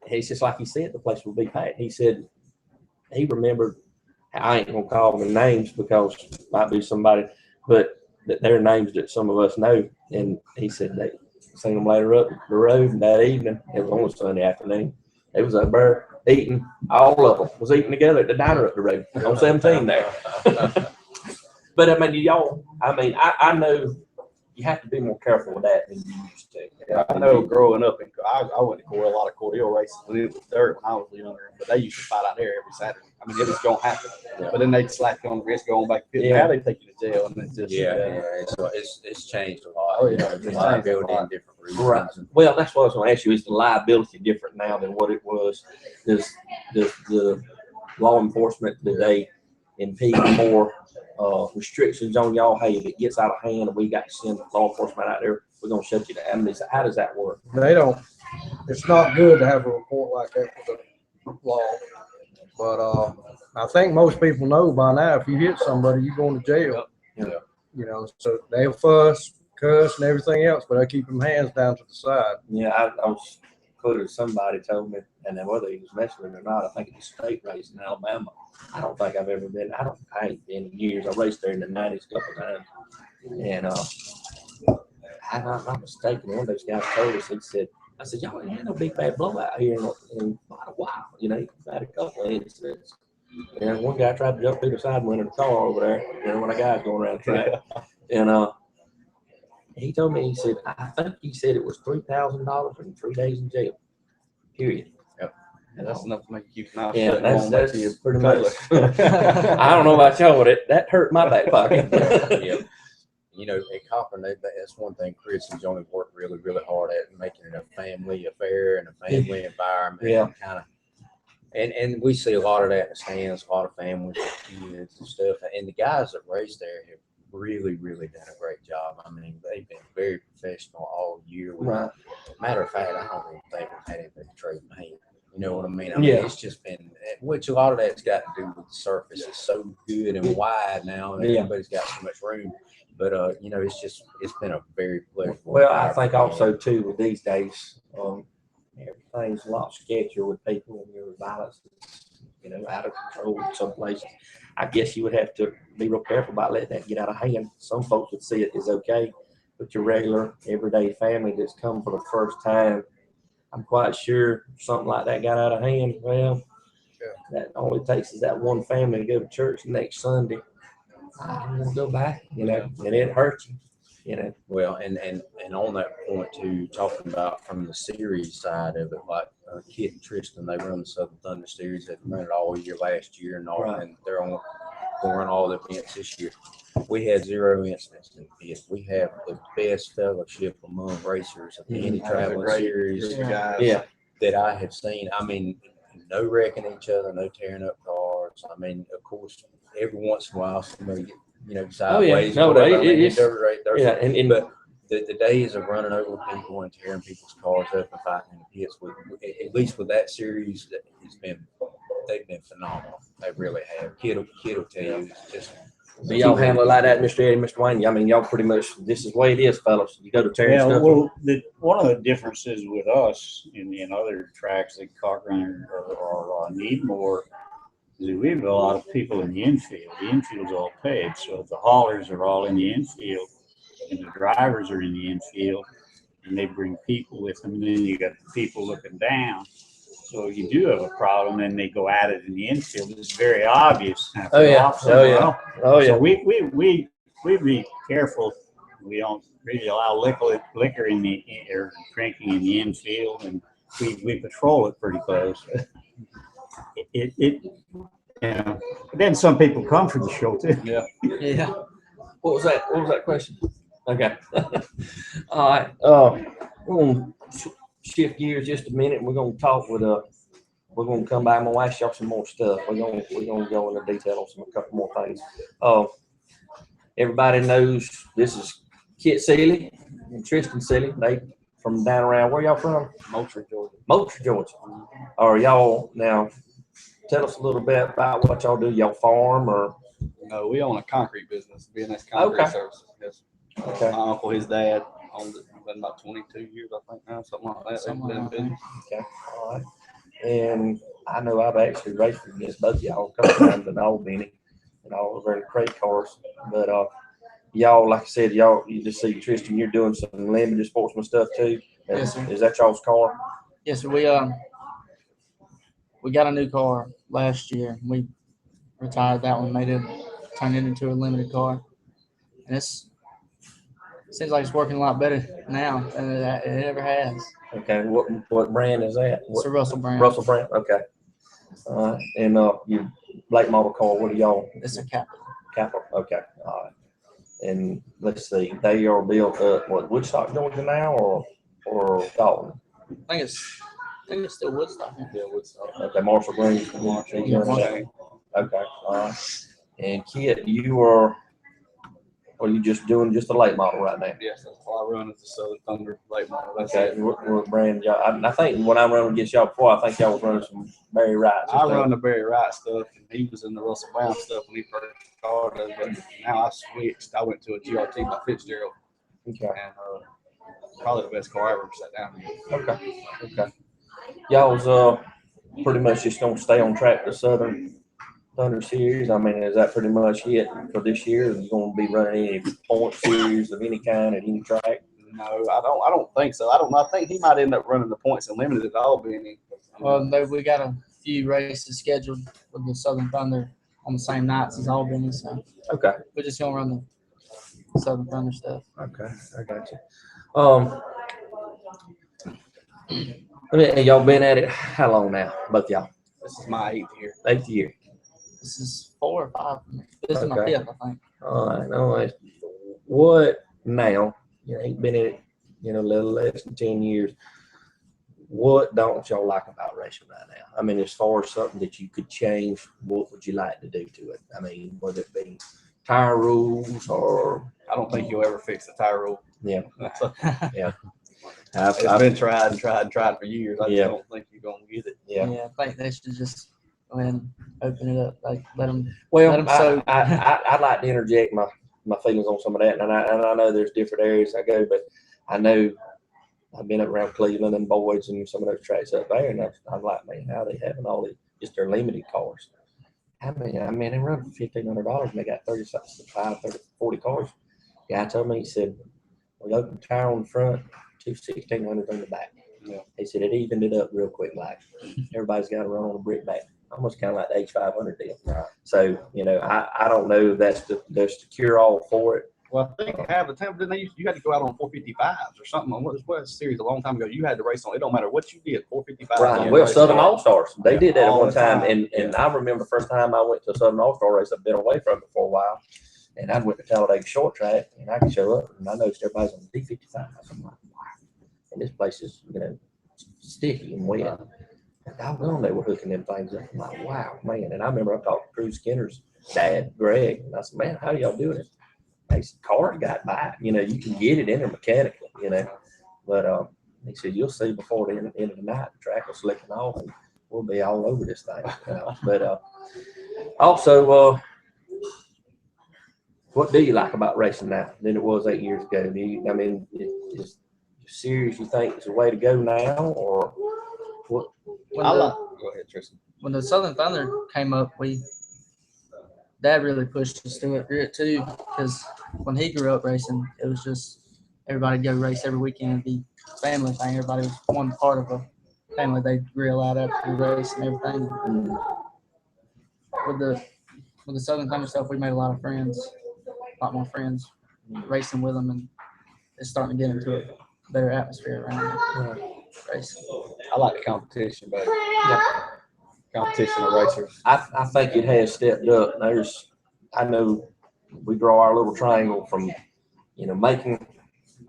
Speaker 1: he's just like he said, the place would be packed. He said he remembered, I ain't going to call them names because it might be somebody, but that they're names that some of us know. And he said they seen them later up the road, and that evening, it was on a Sunday afternoon, they was up there eating, all of them was eating together at the diner up the road on 17 there. But I mean, I know you have to be more careful with that than you used to.
Speaker 5: I know growing up, I went to a lot of Cordell races when it was dirt when I was younger, but they used to fight out there every Saturday. I mean, it was going to happen. Yeah. But then they'd slap you on the wrist, going back to pit. Yeah. Now they take you to jail. And it's just,
Speaker 4: it's changed a lot.
Speaker 5: Oh, yeah.
Speaker 4: It's liability in different reasons.
Speaker 1: Right. Well, that's what I was going to ask you. Is the liability different now than what it was? Does the law enforcement today impede more restrictions on y'all? Hey, if it gets out of hand and we got to send law enforcement out there, we're going to shut you down. I mean, so how does that work?
Speaker 2: They don't. It's not good to have a report like that for the law. But I think most people know by now if you hit somebody, you're going to jail.
Speaker 1: Yeah.
Speaker 2: You know, so they'll fuss, cuss, and everything else, but they keep them hands down to the side.
Speaker 1: Yeah, I was quoted. Somebody told me, and then whether he was messing with it or not, I think it's a state race in Alabama. I don't think I've ever been. I ain't been in years. I raced there in the 90s a couple of times, and I'm not mistaken. One of those guys told us. He said, I said, y'all ain't had no big bad blowout here in quite a while. You know, you've had a couple of incidents. And one guy tried to jump through the side window of the car over there. You know, when a guy's going around the track. And he told me, he said, I think he said it was $3,000 and 3 days in jail. Period.
Speaker 5: Yep. And that's enough to make you keep an eye shut.
Speaker 1: Yeah, that's pretty much. I don't know about y'all, but that hurt my back pocket.
Speaker 4: Yeah. You know, at Cochran, that's one thing Chris and Johnny worked really, really hard at, making it a family affair and a family environment.
Speaker 1: Yeah.
Speaker 4: Kind of, and we see a lot of that in the stands, a lot of families with kids and stuff. And the guys that race there have really, really done a great job. I mean, they've been very professional all year.
Speaker 1: Right.
Speaker 4: Matter of fact, I don't even think we've had anybody trade paint. You know what I mean? I mean, it's just been, which a lot of that's got to do with the surface. It's so good and wide now, and everybody's got so much room. But you know, it's been a very pleasurable.
Speaker 1: Well, I think also too with these days, everything's a lot sketchier with people, and your violence is, you know, out of control in some places. I guess you would have to be real careful about letting that get out of hand. Some folks would see it as okay, but your regular everyday family that's come for the first time, I'm quite sure something like that got out of hand. Well, that all it takes is that one family to go to church next Sunday. I don't want to go back, you know, and it hurts you, you know.
Speaker 4: Well, and on that point too, talking about from the series side of it, like Kitt and Tristan, they run the Southern Thunder Series. They've run it all year last year, and they're going to run all the events this year. We had 0 incidents in the pit. We have the best fellowship among racers of any traveling series that I have seen. I mean, no wrecking each other, no tearing up cars. I mean, of course, every once in a while, somebody, you know, sideways.
Speaker 1: But
Speaker 4: the days of running over people and tearing people's cars up and fighting in the pits, at least with that series, they've been phenomenal. They really have. Kitt will tell you, it's just.
Speaker 1: So y'all handle it like that, Mr. Eddie, Mr. Wayne? I mean, y'all pretty much, this is the way it is, fellas. You go to tearing stuff.
Speaker 3: Well, one of the differences with us in other tracks that Cochran or Needmore is that we have a lot of people in the infield. The infield's all paved, so the haulers are all in the infield, and the drivers are in the infield, and they bring people with them, and then you got the people looking down. So you do have a problem, and they go at it in the infield. It's very obvious. So we be careful. We don't really allow liquor in the or drinking in the infield, and we patrol it pretty close. But then some people come for the show too.
Speaker 1: Yeah. What was that question? Okay. All right. We're gonna shift gears just a minute. We're gonna talk with we're gonna come by. I'm gonna ask y'all some more stuff. We're gonna go into detail on a couple more things. Everybody knows this is Kitt Sealy and Tristan Sealy. They from down around, where y'all from?
Speaker 5: Moultrie, Georgia.
Speaker 1: Moultrie, Georgia. Are y'all now? Tell us a little bit about what y'all do. Y'all farm or?
Speaker 5: No, we own a concrete business, B&S Concrete
Speaker 1: Okay.
Speaker 5: Services. Yes.
Speaker 1: Okay.
Speaker 5: My uncle, his dad owned it. Been about 22 years, I think now, something like that. They've been in business.
Speaker 1: Okay. All right. And I know I've actually raced against both of y'all a couple times in Albany and all over in the crate cars. But y'all, like I said, you just see Tristan, you're doing some limited sportsman stuff too.
Speaker 6: Yes, sir.
Speaker 1: Is that y'all's car?
Speaker 6: Yes, sir. We got a new car last year. We retired that one, turned it into a limited car, and seems like it's working a lot better now than it ever has.
Speaker 1: Okay. What brand is that?
Speaker 6: It's a Russell brand.
Speaker 1: Russell brand. Okay. And your late model car, what do y'all?
Speaker 6: It's a Capital.
Speaker 1: Capital. Okay. All right. And let's see, they are built up what, Woodstock, Georgia now, or Dalton?
Speaker 6: I think it's still Woodstock.
Speaker 5: Yeah, Woodstock.
Speaker 1: Okay, Marshall Green.
Speaker 6: Yeah, Marshall.
Speaker 1: Okay. All right. And Kitt, are you just doing just a late model right now?
Speaker 5: Yes, that's why I run as the Southern Thunder late model. That's
Speaker 1: Okay.
Speaker 5: it.
Speaker 1: What brand y'all? I think when I run against y'all before, I think y'all was running some Barry Wrights.
Speaker 5: I run the Barry Wright stuff, and he was in the Russell Brown stuff when he first started. But now I switched. I went to a GRT by Fitzgerald,
Speaker 1: Okay.
Speaker 5: and probably the best car I ever sat down in.
Speaker 1: Okay. Okay. Y'all's pretty much just gonna stay on track to Southern Thunder Series. I mean, is that pretty much it for this year? Are you gonna be running any point series of any kind at any track?
Speaker 5: No, I don't think so. I don't know. I think he might end up running the points and limited at all, being.
Speaker 6: Well, we got a few races scheduled with the Southern Thunder on the same nights as Albany, so
Speaker 1: Okay.
Speaker 6: we're just gonna run the Southern Thunder stuff.
Speaker 1: Okay, I got you. Y'all been at it how long now, both y'all?
Speaker 5: This is my 8th year.
Speaker 1: 8th year.
Speaker 6: This is 4 or 5. This is my
Speaker 1: Okay.
Speaker 6: 5th, I think.
Speaker 1: All right. All right. What now? You ain't been in it, a little less than 10 years. What don't y'all like about racing right now? I mean, as far as something that you could change, what would you like to do to it? I mean, whether it be tire rules or.
Speaker 5: I don't think you'll ever fix the tire rule.
Speaker 1: Yeah.
Speaker 5: Yeah.
Speaker 1: I've
Speaker 5: been tried and tried and tried for years. I just don't think you're gonna get it.
Speaker 6: Yeah, I think they should just go ahead and open it up. Like let them.
Speaker 1: Well,
Speaker 6: soak.
Speaker 1: I'd like to interject my feelings on some of that, and I know there's different areas I go, but I know I've been up around Cleveland and Boyd's and some of those tracks up there, and I'm like, man, how they having all these just their limited cars. I mean, they run for $1,500 and they got 35, 30, 40 cars. The guy told me, he said, we opened the tire on the front, 1,600 on the back.
Speaker 5: Yeah.
Speaker 1: He said it evened it up real quick, like everybody's got to run on a brick back. Almost kind of like the H500 deal.
Speaker 5: Right.
Speaker 1: So, I don't know if that's the cure all for it.
Speaker 5: Well, I think half the time, didn't they you had to go out on 455s or something. On what series a long time ago, you had to race on. It don't matter what you did, 455.
Speaker 1: Right. Well, Southern All Stars, they did that at
Speaker 5: all
Speaker 1: one
Speaker 5: the
Speaker 1: time,
Speaker 5: time.
Speaker 1: and I remember the first time I went to a Southern All Star race. I've been away from it for a while, and I went to Talladega Short Track, and I could show up, and I noticed everybody's on D55. I'm like, wow, and this place is sticky and wet. And doggone, they were hooking them things up. I'm like, wow, man. And I remember I talked to Cruz Skinner's dad, Greg, and I said, man, how y'all doing it? Hey, cars got by. You can get it in there mechanically, But he said, you'll see before the end of the night, the track will slicking off, and we'll be all over this thing. But also, what do you like about racing now than it was 8 years ago? Is series you think is the way to go now, or what?
Speaker 5: Go ahead, Tristan.
Speaker 6: When the Southern Thunder came up, Dad really pushed us to it too, because when he grew up racing, it was just everybody go race every weekend. It'd be a family thing. Everybody was one part of a family. They'd grill out after the race and everything. With the Southern Thunder stuff, we made a lot of friends, a lot more friends racing with them, and it's starting to get into a better atmosphere around racing.
Speaker 5: I like the competition, but competition of racers.
Speaker 1: I think it has stepped up. I know we draw our little triangle from, Macon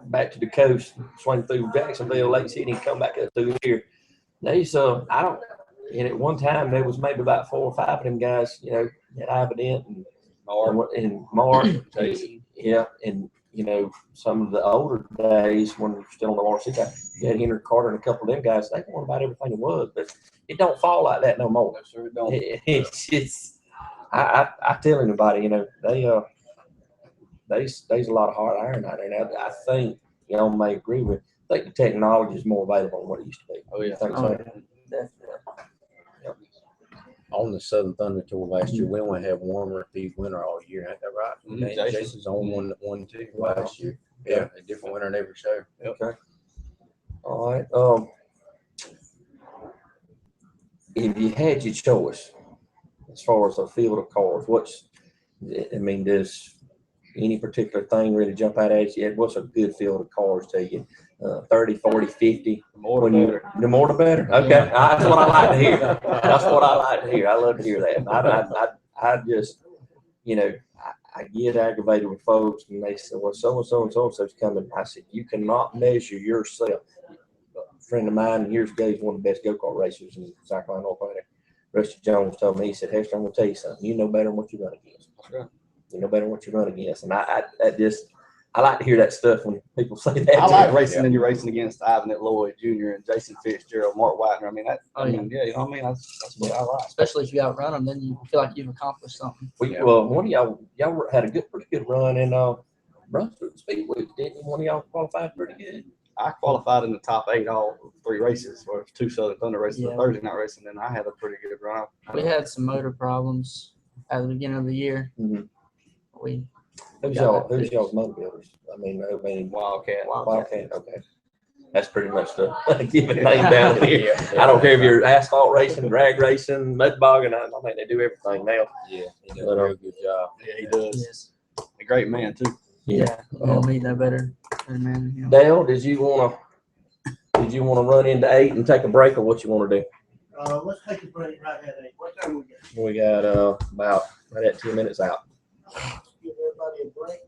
Speaker 1: back to the coast, swing through Jacksonville, Lake City, and come back up through here. And at one time there was maybe about 4 or 5 of them guys, at Ivident and Mark,
Speaker 5: Jason.
Speaker 1: yeah, and you know, some of the older days when you're still on the RC guy, you had Henry Carter and a couple of them guys, they won about everything it was, but it don't fall like that no more.
Speaker 5: Sure don't.
Speaker 1: It's I tell anybody, you know, there's a lot of hard iron out there. Now, I think, you know, may agree with, I think the technology is more available than what it used to be.
Speaker 5: Oh, yeah.
Speaker 1: You think
Speaker 6: Oh,
Speaker 1: so?
Speaker 6: definitely.
Speaker 4: On the Southern Thunder Tour last year, we only have one repeat winner all year. Ain't that right?
Speaker 5: Mhm.
Speaker 4: Jason's on one too last year. Yeah, a different winner in every show.
Speaker 1: Okay. All right. If you had your choice, as far as a field of cars, does any particular thing really jump out at you? What's a good field of cars to you? 30, 40, 50?
Speaker 5: The more the better.
Speaker 1: The more the better? Okay. That's what I like to hear. That's what I like to hear. I love to hear that. I just, you know, I get aggravated with folks and they say, well, so-and-so and so-and-so's coming. I said, you cannot measure yourself. A friend of mine years ago, he's one of the best go-kart racers in South Carolina, North Carolina. Rusty Jones told me, he said, Hester, I'm going to tell you something. You know better than what you run against.
Speaker 5: Right.
Speaker 1: You know better than what you run against. And I like to hear that stuff when people say that.
Speaker 5: I like racing and you're racing against Ivan Lloyd Jr. and Jason Fitzgerald, Mark Whitener. I mean, yeah, you know what I mean? That's what I like.
Speaker 6: Especially if you outrun them, then you feel like you've accomplished something.
Speaker 1: Well, one of y'all had a pretty good run in Brunswick Speedway, didn't you? One of y'all qualified pretty good.
Speaker 5: I qualified in the top 8 all 3 races, or 2 Southern Thunder races,
Speaker 6: Yeah.
Speaker 5: the Thursday night racing, and I had a pretty good run.
Speaker 6: We had some motor problems at the beginning of the year.
Speaker 1: Mhm. Who's
Speaker 6: got that
Speaker 1: y'all's
Speaker 6: fixed.
Speaker 1: motor builders? I mean,
Speaker 5: Wildcat.
Speaker 1: Wildcat. Okay. That's pretty much the given name down here. I don't care if you're asphalt racing, drag racing, mud bogging. I think they do everything now.
Speaker 4: Yeah, he does a real good job.
Speaker 5: Yeah, he does.
Speaker 6: Yes.
Speaker 5: A great man, too.
Speaker 6: Yeah. You know me no better, man. You know.
Speaker 1: Dale, did you want to run into 8 and take a break, or what you want to do?
Speaker 7: Let's take a break right at 8. What time we got?
Speaker 1: We got about right at 2 minutes out.
Speaker 7: Give everybody a break,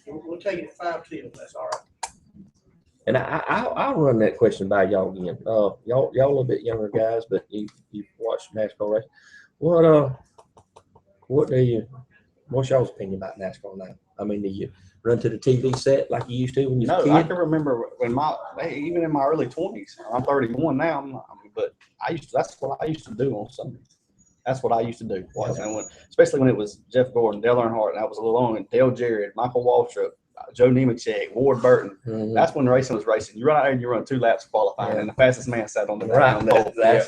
Speaker 7: and we'll take it at 5 till. That's all right.
Speaker 1: And I'll run that question by y'all again. Y'all a little bit younger guys, but you watched NASCAR race. What's y'all's opinion about NASCAR now? I mean, do you run to the TV set like you used to when you was a
Speaker 5: No, I
Speaker 1: kid?
Speaker 5: can remember even in my early 20s. I'm 31 now, but that's what I used to do on Sundays. That's what I used to do. Especially when it was Jeff Gordon, Dale Earnhardt, and I was a little on, and Dale Jarrett, Michael Waltrip, Joe Nemechek, Ward Burton.
Speaker 1: Mhm.
Speaker 5: That's when the racing was racing. You run out there and you run 2 laps qualifying, and the fastest man sat on the
Speaker 1: Right.
Speaker 5: on the-
Speaker 1: That's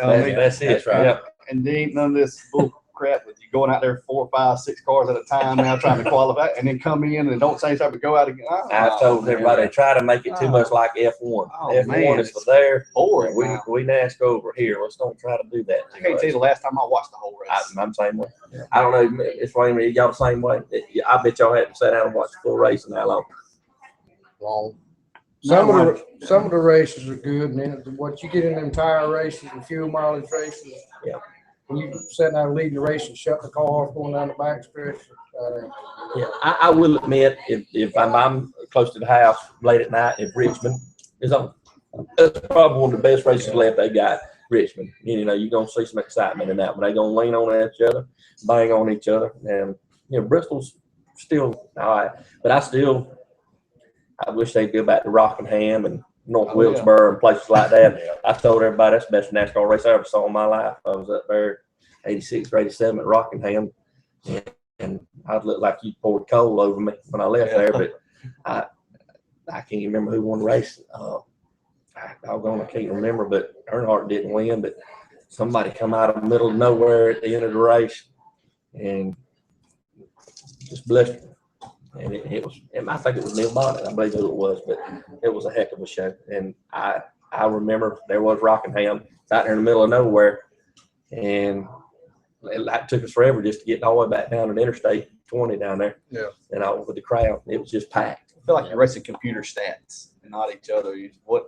Speaker 1: it.
Speaker 4: That's right.
Speaker 5: Yeah. And there ain't none of this bull crap with you going out there 4, 5, 6 cars at a time now trying to qualify, and then come in and don't say something, go out again.
Speaker 1: I've told everybody, try to make it too much like F1.
Speaker 5: Oh,
Speaker 1: F1
Speaker 5: man,
Speaker 1: is for there.
Speaker 5: boring.
Speaker 1: We NASCAR over here. Let's don't try to do that.
Speaker 5: I can't tell you the last time I watched the whole race.
Speaker 1: I'm the same way. I don't know. It's funny. Y'all the same way. I bet y'all hadn't sat down and watched the full race in that long.
Speaker 2: Long. Some of the races are good, and then what you get in them tire races and fuel mileage races.
Speaker 1: Yeah.
Speaker 2: When you sitting out leading the race and shut the car off going down the back stretch.
Speaker 1: Yeah, I will admit, if I'm close to the house late at night, if Richmond is on, that's probably one of the best races left they got. Richmond, you know, you're gonna see some excitement in that, but they're gonna lean on each other, bang on each other, and you know, Bristol's still all right, but I wish they'd go back to Rockingham and North Wilkesboro and places like that. I told everybody that's the best NASCAR race I ever saw in my life. I was up there 86 or 87 at Rockingham, and I'd look like you poured coal over me when I left there, but I can't even remember who won the race. I can't remember, but Earnhardt didn't win, but somebody come out of the middle of nowhere at the end of the race and just blessed me. And it was, and I think it was Neil Bonnet, I believe who it was, but it was a heck of a show. And I remember there was Rockingham out there in the middle of nowhere, and it took us forever just to get all the way back down to the Interstate 20 down there.
Speaker 2: Yeah.
Speaker 1: And all with the crowd, it was just packed.
Speaker 5: I feel like you're racing computer stats and not each other. What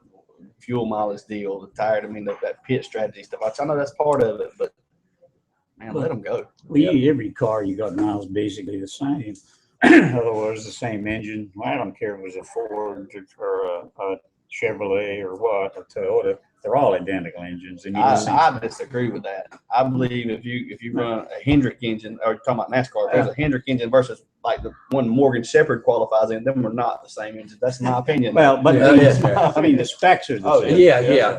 Speaker 5: fuel mileage deal, the tire, I mean, that pit strategy stuff. I know that's part of it, but man, let them go.
Speaker 3: Well, every car you got now is basically the same. Otherwise, the same engine. Well, I don't care if it was a Ford or a Chevrolet or what, a Toyota. they're all identical engines. And you just
Speaker 5: I disagree with that. I believe if you run a Hendrick engine, or talking about NASCAR, if there's a Hendrick engine versus like the one Morgan Shepherd qualifies in, them are not the same engines. That's my opinion.
Speaker 3: well, but I mean, the specs are the same.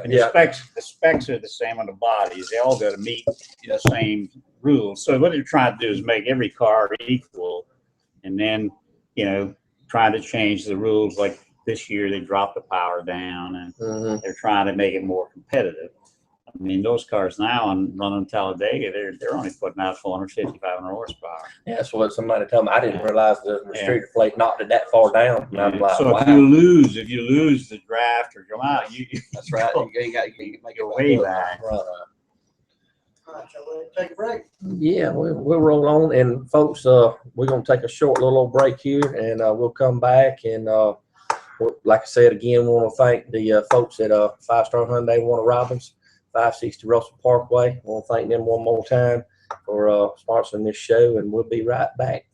Speaker 3: And the specs are the same on the bodies. They all got to meet the same rules. So what they're trying to do is make every car equal, and then trying to change the rules. Like this year, they dropped the power down, and they're trying to make it more competitive. I mean, those cars now running Talladega, they're only putting out 450, 500 horsepower.
Speaker 1: Yeah, that's what somebody told me. I didn't realize the restrictor plate knocked it that far down. And I'm like,
Speaker 3: so
Speaker 1: wow.
Speaker 3: if you lose the draft or come out,
Speaker 5: that's right. You got to make
Speaker 3: it way back.
Speaker 1: Right.
Speaker 7: All right, shall we take a break?
Speaker 1: Yeah, we'll roll on. And folks, we're going to take a short little break here, and we'll come back. And like I said, again, we want to thank the folks at 5-Star Hyundai, Warner Robins, 560 Russell Parkway. I want to thank them one more time for sponsoring this show, and we'll be right back.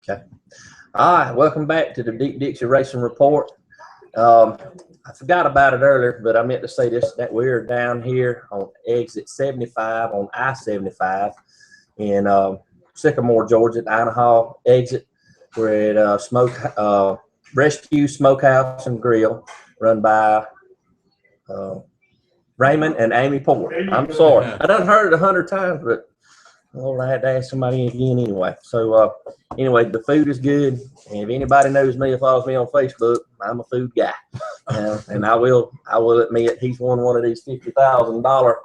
Speaker 1: Okay. All right. Welcome back to the Dixie Racing Report. I forgot about it earlier, but I meant to say this, that we're down here on exit 75 on I-75 in Sycamore, Georgia, the Idaho exit. We're at Rescue Smokehouse and Grill, run by Raymond and Amy Port. I'm sorry. I done heard it 100 times, but well, I had to ask somebody again anyway. So anyway, the food is good. And if anybody knows me or follows me on Facebook, I'm a food guy. And I will admit he's won one of these $50,000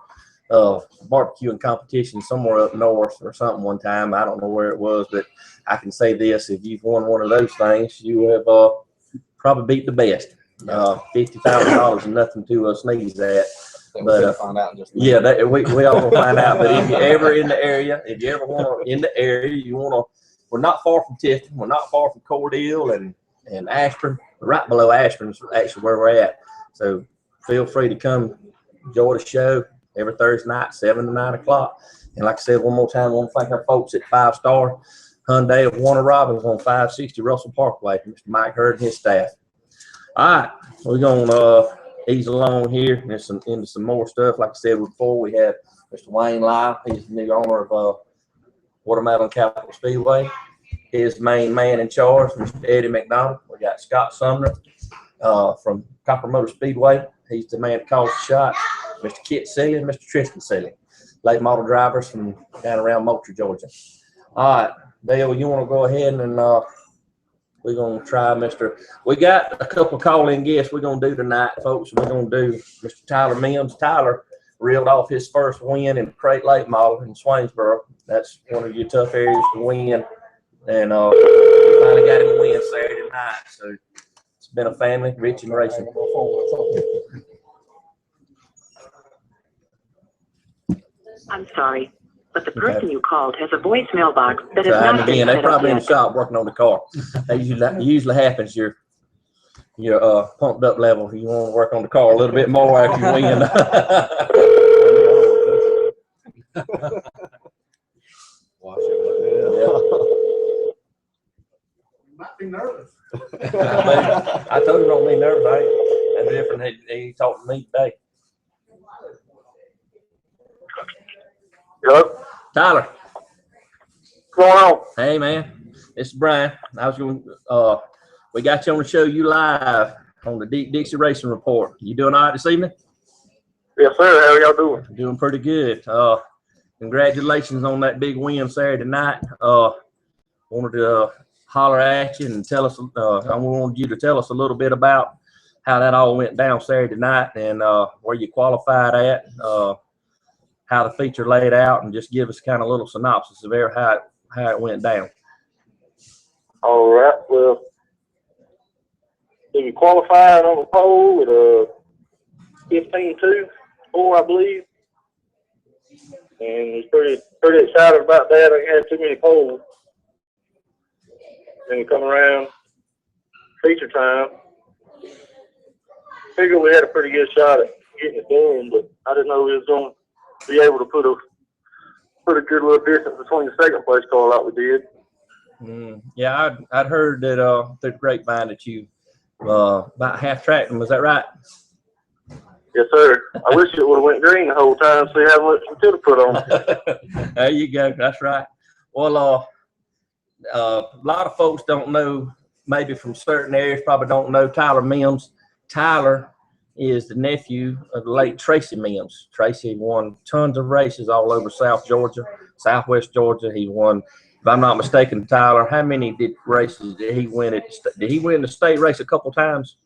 Speaker 1: barbecuing competitions somewhere up north or something one time. I don't know where it was, but I can say this: if you've won one of those things, you have probably beat the best. $50,000 is nothing to sneeze at. But
Speaker 5: find out in just
Speaker 1: yeah, we all gonna find out. But if you're ever in the area, we're not far from Tifton, we're not far from Cordele and Ashburn. Right below Ashburn is actually where we're at. So feel free to come enjoy the show every Thursday night, 7 to 9 o'clock. And like I said, one more time, I want to thank our folks at 5 Star Hyundai of Warner Robins on 560 Russell Parkway, Mr. Mike Hurd and his staff. All right, we're gonna ease along here and into some more stuff. Like I said before, we have Mr. Wayne Lyle. He's the new owner of Watermelon Capital Speedway. His main man in charge, Mr. Eddie MacDonald. We got Scott Sumner from Copper Motor Speedway. He's the man that calls the shots. Mr. Kitt Sealy and Mr. Tristan Sealy, late model drivers from down around Moultrie, Georgia. All right, Dale, you want to go ahead and we're going to try we got a couple of call-in guests we're going to do tonight, folks. We're going to do Mr. Tyler Mims. Tyler reeled off his first win in the Crate Late Model in Swainsboro. That's one of your tough areas to win. And we finally got him a win Saturday night. So it's been a family, rich and racing.
Speaker 8: I'm sorry, but the person you called has a voicemail box that has not been
Speaker 1: again,
Speaker 8: set
Speaker 1: they're
Speaker 8: up
Speaker 1: probably in the
Speaker 8: yet.
Speaker 1: shop working on the car. That usually happens. Your pumped up level. You want to work on the car a little bit more after you win.
Speaker 7: You might be nervous.
Speaker 1: I told him don't be nervous. I ain't. That's different. He talked to me today.
Speaker 9: Hello?
Speaker 1: Tyler.
Speaker 9: What's going on?
Speaker 1: Hey man, this is Brian. We got you on the show. You live on the Dixie Racing Report. You doing all right this evening?
Speaker 9: Yes, sir. How y'all doing?
Speaker 1: Doing pretty good. Congratulations on that big win Saturday night. Wanted to holler at you and tell us. I wanted you to tell us a little bit about how that all went down Saturday night and where you qualified at, how the feature laid out, and just give us kind of a little synopsis of how it went down.
Speaker 9: All right. Well, we qualified on the pole with 15-2-4, I believe. And was pretty excited about that. I had too many poles. Then we come around feature time. Figured we had a pretty good shot at getting it done, but I didn't know we was going to be able to put a good little distance between the second place car like we did.
Speaker 1: Yeah, I'd heard that through the grapevine that you about half tracked them. Was that right?
Speaker 9: Yes, sir. I wish it would have went green the whole time, see how much we could have put on.
Speaker 1: There you go. That's right. Well, a lot of folks don't know, maybe from certain areas, probably don't know Tyler Mims. Tyler is the nephew of the late Tracy Mims. Tracy won tons of races all over South Georgia, Southwest Georgia. He won, if I'm not mistaken, Tyler, how many races did he win? Did he win the state race a couple times?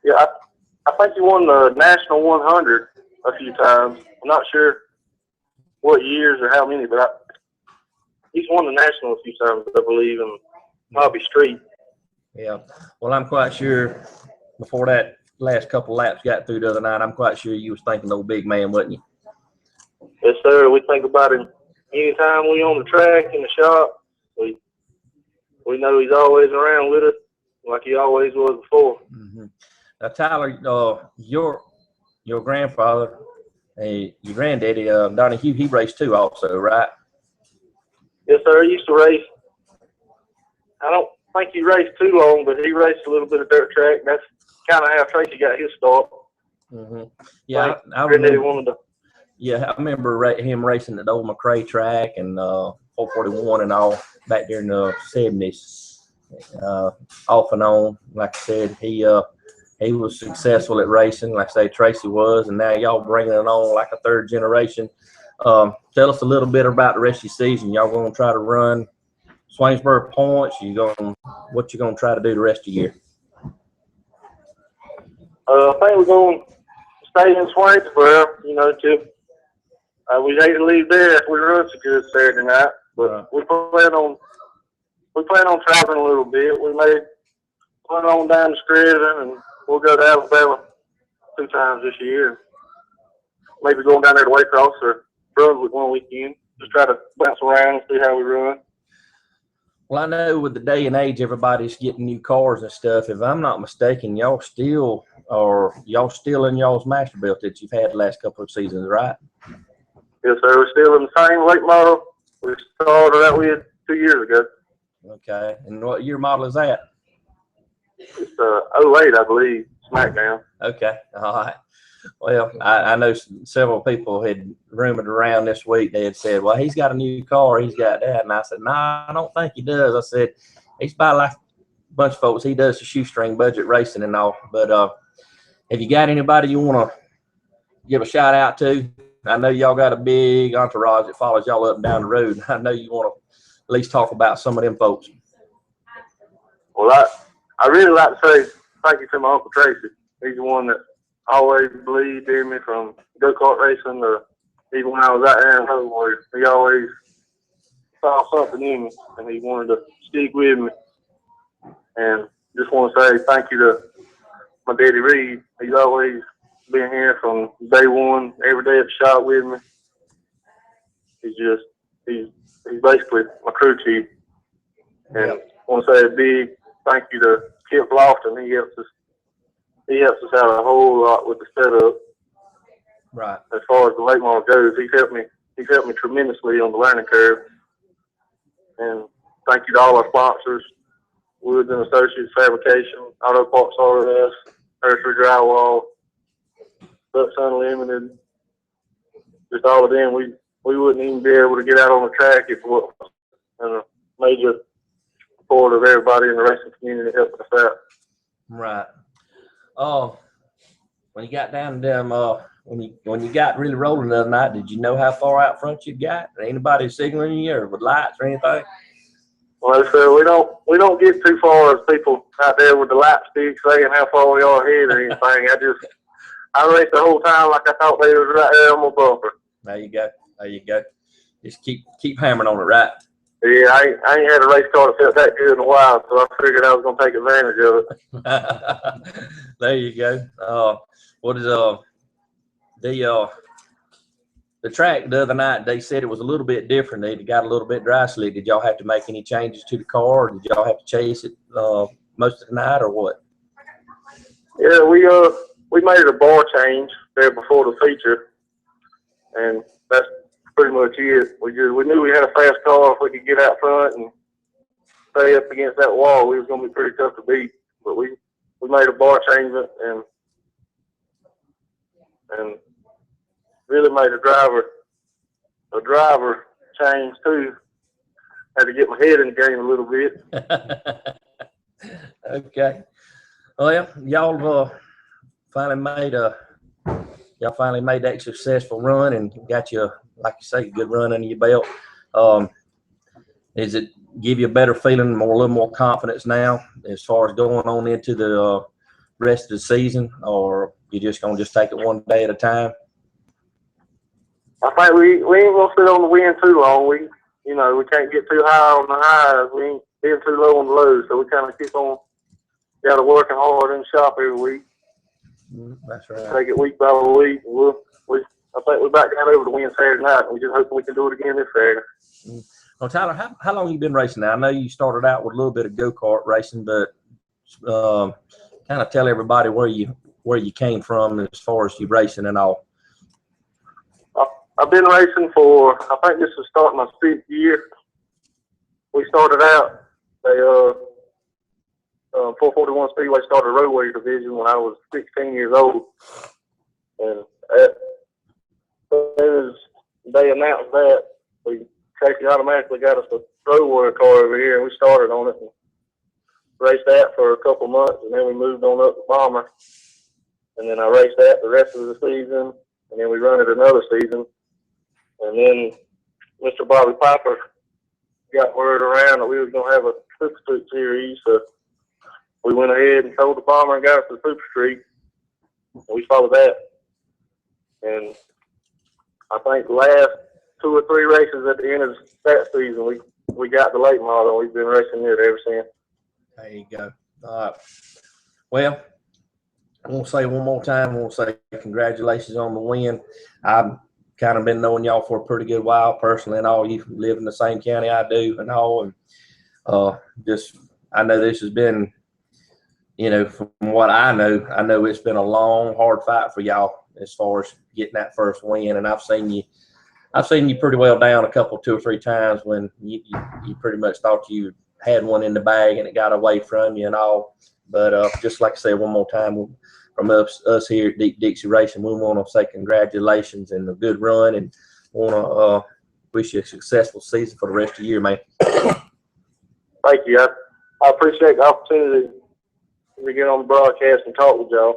Speaker 9: Yeah, I think he won the National 100 a few times. I'm not sure what years or how many, but he's won the National a few times, I believe, and probably street.
Speaker 1: Yeah. Well, I'm quite sure before that last couple laps got through the other night, I'm quite sure you was thinking old big man, wasn't you?
Speaker 9: Yes, sir. We think about him anytime we on the track, in the shop. We know he's always around with us, like he always was before.
Speaker 1: Mm-hmm. Now, Tyler, your grandfather, your granddaddy, Donnie Hugh, he raced too also, right?
Speaker 9: Yes, sir. He used to race I don't think he raced too long, but he raced a little bit of dirt track. That's kind of how Tracy got his start.
Speaker 1: Yeah, I remember. Yeah, I remember him racing at the old McRae track and 441 and all back there in the 70s. Off and on, like I said, he was successful at racing, like I say Tracy was, and now y'all bringing it on like a third generation. Tell us a little bit about the rest of your season. Y'all going to try to run Swainsboro points? What you going to try to do the rest of the year?
Speaker 9: I think we're going to stay in Swainsboro, we hate to leave there if we run so good Saturday night, but we plan on traveling a little bit. We may plan on down to Scranton, and we'll go to Alabama 2 times this year. Maybe going down there to Waycross or Brunswick one weekend. Just try to bounce around and see how we run.
Speaker 1: Well, I know with the day and age, everybody's getting new cars and stuff. If I'm not mistaken, y'all still in y'all's Masterbuilt that you've had the last couple of seasons, right?
Speaker 9: Yes, sir. We're still in the same late model we started out with 2 years ago.
Speaker 1: Okay. And what year model is that?
Speaker 9: It's 08, I believe, SmackDown.
Speaker 1: Okay. All right. Well, I know several people had rumored around this week. They had said, well, he's got a new car. He's got that. And I said, nah, I don't think he does. I said, he's about like a bunch of folks. He does the shoestring budget racing and all. But have you got anybody you want to give a shout out to? I know y'all got a big entourage that follows y'all up and down the road. I know you want to at least talk about some of them folks.
Speaker 9: Well, I really like to say thank you to my Uncle Tracy. He's the one that always believed in me from go-kart racing to even when I was out there in Road Warrior. He always saw something in me, and he wanted to stick with me. And just want to say thank you to my daddy Reed. He's always been here from day one, every day at the shop with me. He's basically my crew chief. And I want to say a big thank you to Kitt Lofton. He helps us out a whole lot with the setup.
Speaker 1: Right.
Speaker 9: As far as the late model goes, he's helped me tremendously on the learning curve. And thank you to all our sponsors, Woods and Associates Fabrication, Auto Parts RS, Nursery Drywall, Ducks Unlimited. Just all of them, we wouldn't even be able to get out on the track if it wasn't a major support of everybody in the racing community helping us out.
Speaker 1: Right. When you got down to them, when you got really rolling the other night, did you know how far out front you got? Anybody signaling you or with lights or anything?
Speaker 9: Well, sir, we don't get too far as people out there with the light sticks saying how far we are ahead or anything. I raced the whole time like I thought they was right there on my bumper.
Speaker 1: There you go. Just keep hammering on it, right?
Speaker 9: Yeah, I ain't had a race car that felt that good in a while, so I figured I was going to take advantage of
Speaker 1: it. There you go. What is the track the other night? They said it was a little bit different. They got a little bit dry slick. Did y'all have to make any changes to the car? Or did y'all have to chase it most of the night, or what?
Speaker 9: Yeah, we made a bar change there before the feature, and that's pretty much it. We knew we had a fast car. If we could get out front and stay up against that wall, we was going to be pretty tough to beat. But we made a bar change and really made a driver change too. Had to get my head in the game a little bit.
Speaker 1: Okay. Well, y'all finally made that successful run and got you, like you say, a good run under your belt. Does it give you a better feeling, a little more confidence now as far as going on into the rest of the season, or you just gonna take it one day at a time?
Speaker 9: I think we ain't gonna sit on the win too long. We can't get too high on the highs. We ain't being too low on the lows, so we kind of keep on. Got to working hard in the shop every week.
Speaker 1: That's right.
Speaker 9: Take it week by week. I think we about got over the win Saturday night. And we just hope we can do it again this Saturday.
Speaker 1: Well, Tyler, how long you been racing now? I know you started out with a little bit of go-kart racing, but kind of tell everybody where you came from as far as you racing and all.
Speaker 9: I've been racing for, I think this is starting my 6th year. We started out They 441 Speedway started a road warrior division when I was 16 years old, and as soon as they announced that, Casey automatically got us a road warrior car over here, and we started on it and raced that for a couple months, and then we moved on up to Bomber, and then I raced that the rest of the season, and then we run it another season, and then Mr. Bobby Piper got word around that we was gonna have a Super Street series, so we went ahead and sold the Bomber and got us the Super Street, and we followed that, and I think the last 2 or 3 races at the end of that season, we got the late model. We've been racing it ever since.
Speaker 1: There you go. All right. Well, I want to say one more time, I want to say congratulations on the win. I've kind of been knowing y'all for a pretty good while personally, and all. You live in the same county I do and all. And I know this has been, you know, from what I know it's been a long, hard fight for y'all as far as getting that first win. And I've seen you pretty well down a couple, 2 or 3 times when you pretty much thought you had one in the bag and it got away from you and all. But just like I said one more time, from us here at Dixie Racing, we want to say congratulations and a good run, and want to wish you a successful season for the rest of the year, man.
Speaker 9: Thank you. I appreciate the opportunity to get on the broadcast and talk with y'all.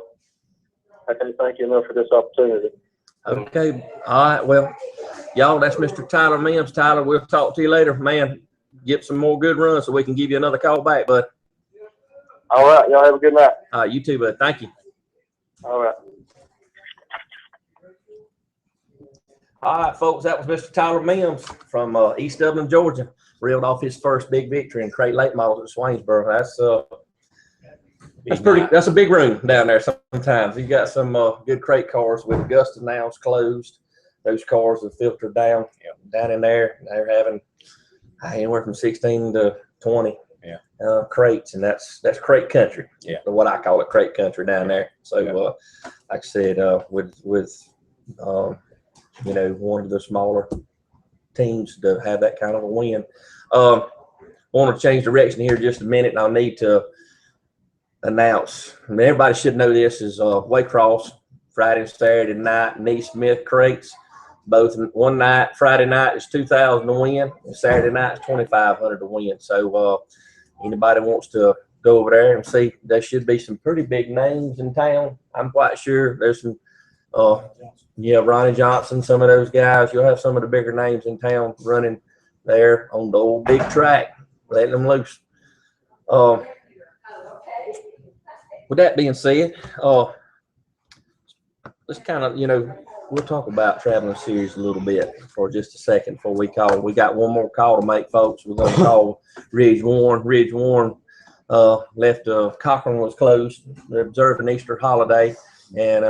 Speaker 9: I can't thank you enough for this opportunity.
Speaker 1: Okay. All right. Well, y'all, that's Mr. Tyler Mims. Tyler, we'll talk to you later, man. Get some more good runs so we can give you another call back, bud.
Speaker 9: All right. Y'all have a good night.
Speaker 1: All right. You too, bud. Thank you.
Speaker 9: All right.
Speaker 1: All right, folks. That was Mr. Tyler Mims from East Dublin, Georgia. Reeled off his first big victory in crate late models at Swainsboro. That's a big room down there sometimes. You got some good crate cars with Augusta now closed. Those cars are filtered down in there. They're having anywhere from 16 to 20 crates, and that's crate country. Yeah, what I call it, crate country down there. So like I said, with you know, one of the smaller teams to have that kind of a win. Want to change direction here just a minute, and I'll need to announce. I mean, everybody should know this is Waycross Friday and Saturday night. Neesmith crates, both one night. Friday night is $2,000 to win, and Saturday night is $2,500 to win. So anybody wants to go over there and see, there should be some pretty big names in town. I'm quite sure there's some. Ronnie Johnson, some of those guys. You'll have some of the bigger names in town running there on the old big track, letting them loose. With that being said, let's kind of, we'll talk about Traveling Series a little bit for just a second before we call. We got one more call to make, folks. We're going to call Ridge Warren. Ridge Warren left. Cochran was closed. They're observing Easter holiday, and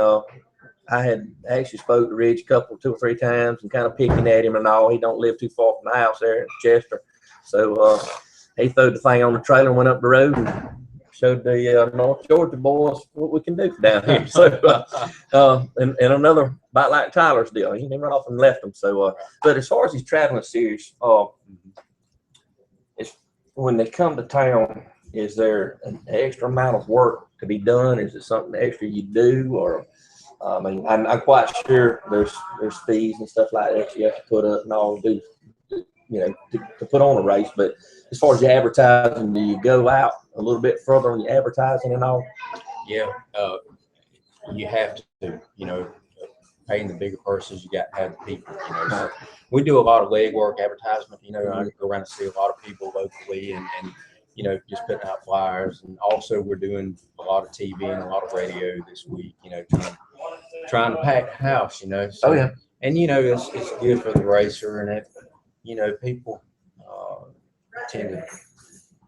Speaker 1: I had actually spoke to Ridge 2 or 3 times and kind of picking at him and all. He don't live too far from the house there in Chester. So he threw the thing on the trailer and went up the road and showed the North Georgia boys what we can do down here. So and another about like Tyler's deal. He went off and left them. So but as far as these Traveling Series, it's when they come to town, is there an extra amount of work to be done? Is it something extra you do, or I mean, I'm quite sure there's fees and stuff like that you have to put up and all to put on a race. But as far as your advertising, do you go out a little bit further on your advertising and all?
Speaker 4: Yeah, you have to, paying the bigger purses, you got to have the people, So we do a lot of legwork advertisement, I go around and see a lot of people locally and just putting out flyers. And also we're doing a lot of TV and a lot of radio this week, trying to pack the house, So, and, it's good for the racer, and people tend to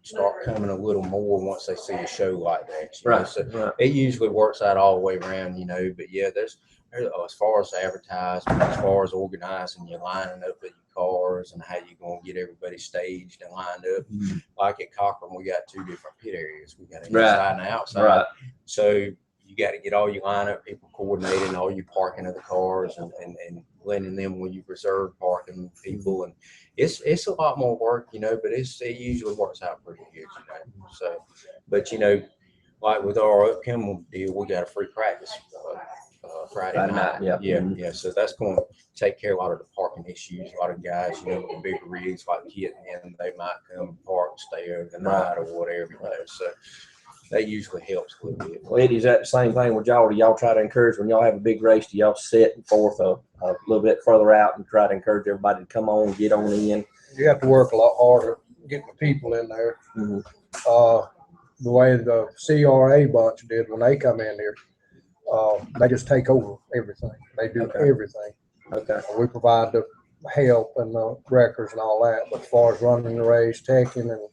Speaker 4: start coming a little more once they see a show like that.
Speaker 1: Right.
Speaker 4: So it usually works out all the way around, but yeah, there's as far as advertisement, as far as organizing, you're lining up at your cars and how you're going to get everybody staged and lined up. Mm-hmm. Like at Cochran, we got 2 different pit areas. We got an inside and outside. Right. So you got to get all your lineup people coordinating, all your parking of the cars and letting them when you reserve parking people, and it's a lot more work, you know, but it usually works out pretty good, you know. So, but you know, like with our upcoming deal, we got a free practice Friday night. Yeah. So that's going to take care of a lot of the parking issues. A lot of guys, you know, with the bigger rigs like Kitt, and they might come and park and stay overnight or whatever, you know. So that usually helps a little bit.
Speaker 1: Well, Eddie, is that the same thing with y'all? Do y'all try to encourage when y'all have a big race? Do y'all set forth a little bit further out and try to encourage everybody to come on, get on in?
Speaker 2: You have to work a lot harder getting the people in there. The way the CRA bunch did when they come in here, they just take over everything. They do everything.
Speaker 1: Okay.
Speaker 2: We provide the help and the records and all that, but as far as running the race, teching and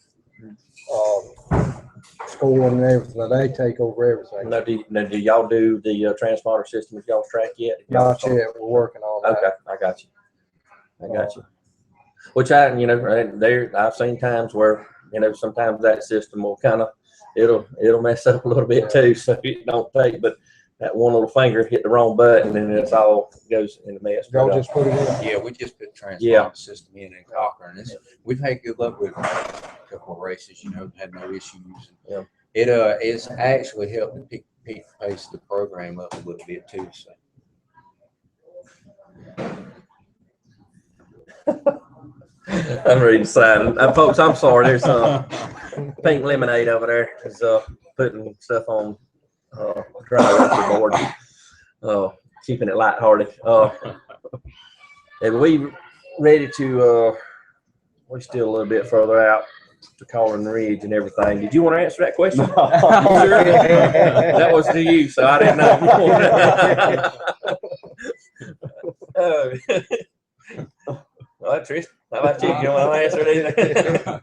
Speaker 2: scoring and everything, they take over everything.
Speaker 1: Now, do y'all do the transponder system at y'all's track yet?
Speaker 2: Not yet. We're working on that.
Speaker 1: Okay, I got you. Which I've seen times where, you know, sometimes that system will kind of, it'll mess up a little bit too, so it don't take, but that one little finger hit the wrong button and it's all goes in the mess.
Speaker 2: Y'all just put it in?
Speaker 4: Yeah, we just put transponder system in Cochrane. We've had good luck with a couple of races, you know, had no issues.
Speaker 1: Yeah.
Speaker 4: It's actually helped to pick the pace of the program up a little bit too. So.
Speaker 1: I'm ready to sign. Folks, I'm sorry. There's some pink lemonade over there. Is putting stuff on dry rubber board, keeping it lighthearted. And we ready to? We're still a little bit further out to Colin Ridge and everything. Did you want to answer that question? Sure? That was to you, so I didn't know. Well, Tristan, how about you? You want to answer anything?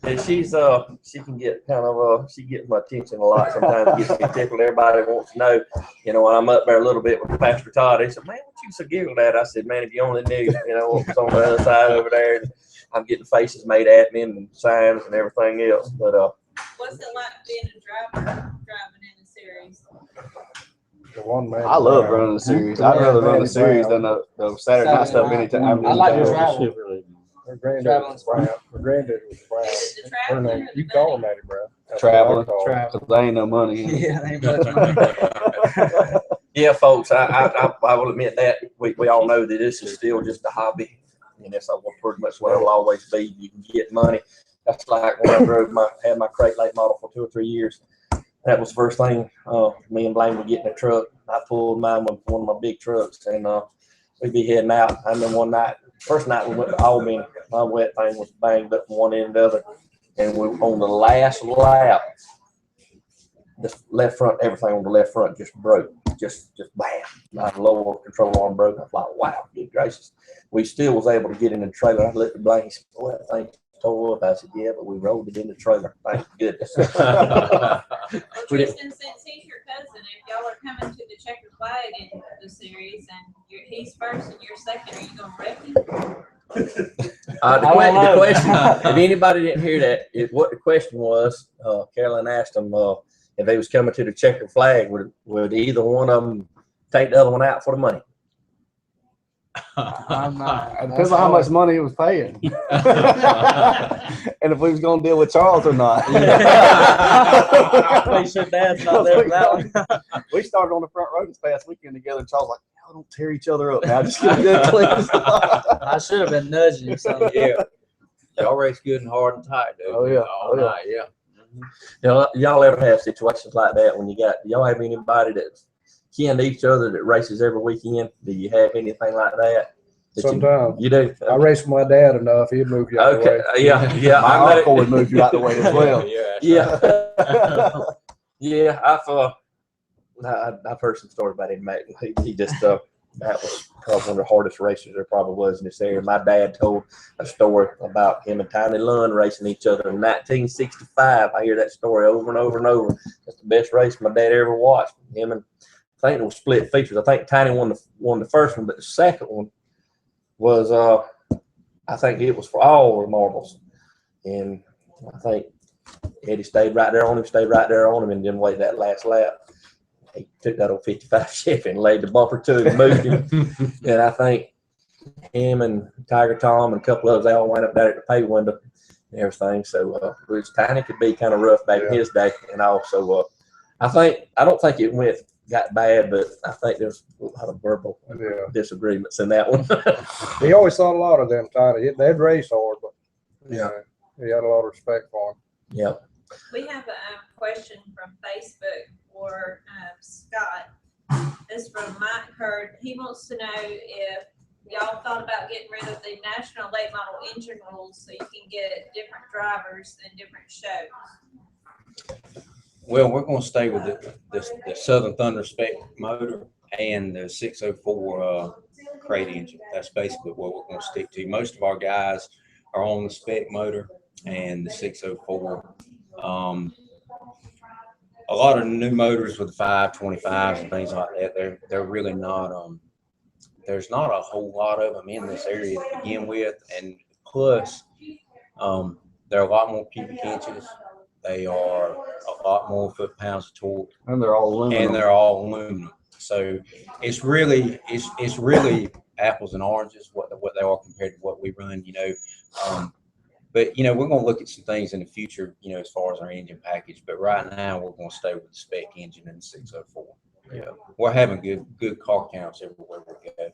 Speaker 1: And she can get kind of she gets my attention a lot sometimes. Gets me tickled. Everybody wants to know, you know, when I'm up there a little bit with Pastor Todd. He said, "Man, what you so giggled at?" I said, "Man, if you only knew, you know, what was on the other side over there." And I'm getting faces made at me and signs and everything else. But
Speaker 10: what's it like being a driver driving in the series?
Speaker 5: I love running the series. I'd rather run the series than the Saturday night stuff anytime.
Speaker 6: I like to travel.
Speaker 2: Her granddad was Brown. Her granddad was Brown. Her name, you call him Eddie Brown.
Speaker 5: Traveling. Because they ain't no money.
Speaker 6: Yeah, they ain't much money.
Speaker 1: Yeah, folks, I will admit that we all know that this is still just a hobby, and that's pretty much what it'll always be. You can get money. That's like when I had my crate late model for 2 or 3 years. That was the first thing. Me and Blaine would get in a truck. I pulled mine with one of my big trucks, and we'd be heading out. I remember one night, first night we went to Albany. My wet thing was banged up from one end to the other, and we on the last lap. The left front, everything on the left front just broke. Just bam. My lower control arm broke. I was like, wow, good gracious. We still was able to get in the trailer. I looked at Blaine. He said, "Boy, that thing tore up." I said, "Yeah, but we rolled it in the trailer. Thank goodness."
Speaker 10: Tristan, since he's your cousin, if y'all are coming to the checkered flag in the series and he's first and you're second, are you going to wreck him?
Speaker 1: The question, if anybody didn't hear that, what the question was, Carolyn asked them if they was coming to the checkered flag, would either one of them take the other one out for the money?
Speaker 6: I'm not.
Speaker 5: It depends on how much money he was paying. And if we was going to deal with Charles or not.
Speaker 6: Make sure Dad's not there for that one.
Speaker 5: We started on the front row this past weekend together, and Charles was like, "Y'all don't tear each other up now. Just get a good clean start."
Speaker 6: I should have been nudging you. So.
Speaker 4: Yeah. Y'all race good and hard and tight, dude.
Speaker 5: Oh, yeah.
Speaker 4: All night, yeah.
Speaker 1: Y'all ever have situations like that when y'all have anybody that's kin to each other that races every weekend? Do you have anything like that?
Speaker 2: Sometimes.
Speaker 1: You do?
Speaker 2: I race with my dad enough, he'd move you out the way.
Speaker 1: Yeah.
Speaker 5: My uncle would move you out the way as well.
Speaker 1: Yeah. I've heard some stories about him. He just that was probably one of the hardest races there probably was in this area. My dad told a story about him and Tiny Lund racing each other in 1965. I hear that story over and over and over. That's the best race my dad ever watched. Him and I think it was split features. I think Tiny won the first one, but the second one was I think it was for all the marbles. And I think Eddie stayed right there on him, and didn't wait that last lap. he took that old 55 Chevy and laid the bumper to it and moved him. And I think him and Tiger Tom and a couple of others, they all went up there at the pay window and everything. So which Tiny could be kind of rough back in his day. And also, I don't think it got bad, but I think there's a lot of verbal disagreements in that one.
Speaker 2: He always thought a lot of them, Tiny. They'd race hard, but he had a lot of respect for him.
Speaker 1: Yeah.
Speaker 10: We have a question from Facebook for Scott. This is from Mike Hurd. He wants to know if y'all thought about getting rid of the national late model engine rules so you can get different drivers in different shows.
Speaker 4: Well, we're going to stay with the Southern Thunder spec motor and the 604 crate engine. That's basically what we're going to stick to. Most of our guys are on the spec motor and the 604. A lot of new motors with the 525s and things like that, they're really not, there's not a whole lot of them in this area to begin with. And plus, they're a lot more cubic inches. They are a lot more foot-pounds of torque.
Speaker 5: And they're all aluminum.
Speaker 4: So it's really apples and oranges what they are compared to what we run, But, we're going to look at some things in the future, as far as our engine package. But right now, we're going to stay with the spec engine and the 604. Yeah, we're having good car counts everywhere we go.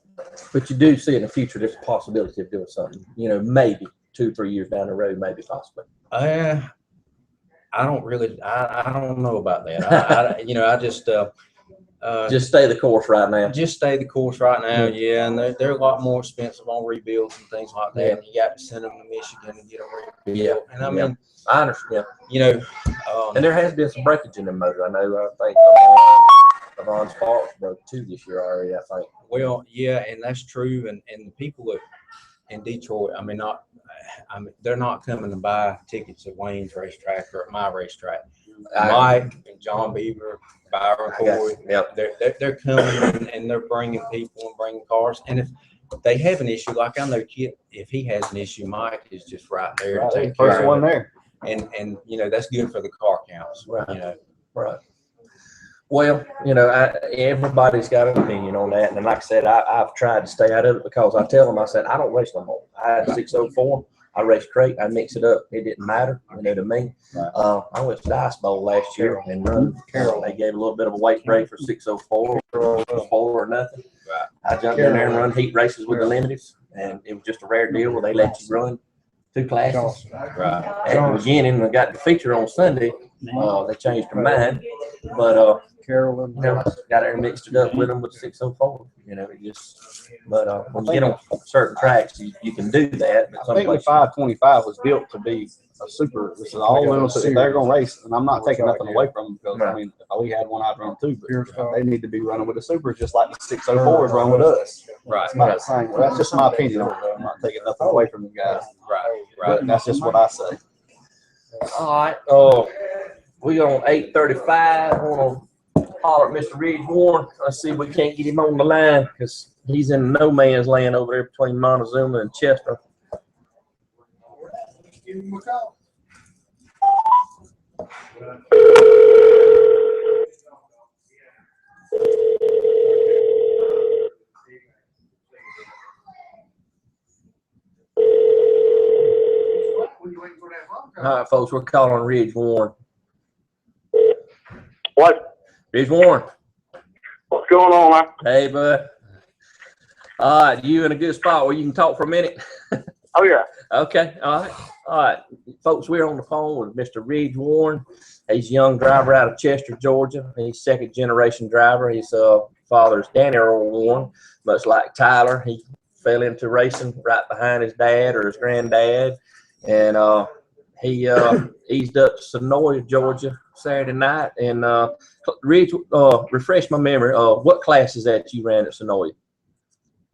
Speaker 1: But you do see in the future there's a possibility of doing something, maybe 2-3 years down the road, maybe possibly.
Speaker 4: I don't know about that. Just
Speaker 1: stay the course right now.
Speaker 4: Just stay the course right now, yeah. And they're a lot more expensive on rebuilds and things like that. And you got to send them to Michigan and get them rebuilt.
Speaker 1: Yeah.
Speaker 4: And I mean,
Speaker 1: I understand. And there has been some breakage in the motor. I know. I think Yvonne Sparks broke 2 this year already, I think.
Speaker 4: Well, yeah, and that's true. And the people in Detroit, they're not coming to buy tickets at Wayne's racetrack or at my racetrack. Mike and John Beaver, Byron Corey, they're coming and they're bringing people and bringing cars. And if they have an issue, like I know Kitt, if he has an issue, Mike is just right there to take care of it. And that's good for the car counts.
Speaker 1: Right. Right. Well, everybody's got an opinion on that. And like I said, I've tried to stay out of it because I tell them, I said, I don't race no more. I had 604. I raced crate. I mix it up. It didn't matter, to me. Right. I went to the Ice Bowl last year and run. They gave a little bit of a weight break for 604 or nothing. Right. I jumped in there and run heat races with the limiteds, and it was just a rare deal where they let you run 2 classes. Right. At the beginning, I got the feature on Sunday. They changed their mind, but
Speaker 2: Carolyn,
Speaker 1: got there and mixed it up with them with 604. But when you get on certain tracks, you can do that. But
Speaker 5: I think the 525 was built to be a super. This is all limited. They're going to race, and I'm not taking nothing away from them because if we had one, I'd run 2. But they need to be running with the super just like the 604s run with us.
Speaker 4: Right.
Speaker 5: It's not the same. That's just my opinion. I'm not taking nothing away from them guys.
Speaker 4: Right.
Speaker 5: But that's just what I say.
Speaker 1: All right. We on 8:35. I want to holler at Mr. Ridge Warren. Let's see if we can't get him on the line because he's in no man's land over there between Montezuma and Chester.
Speaker 7: Give him a call.
Speaker 1: All right, folks, we're calling Ridge Warren.
Speaker 9: What?
Speaker 1: Ridge Warren.
Speaker 9: What's going on, man?
Speaker 1: Hey, bud. All right, you in a good spot where you can talk for a minute?
Speaker 9: Oh, yeah.
Speaker 1: Okay, all right. Folks, we're on the phone with Mr. Ridge Warren. He's a young driver out of Chester, Georgia. He's second-generation driver. His father's Danny Earl Warren, much like Tyler. He fell into racing right behind his dad or his granddad, and he eased up to Sonoya, Georgia, Saturday night. And Ridge, refresh my memory. What class is that you ran at Sonoya?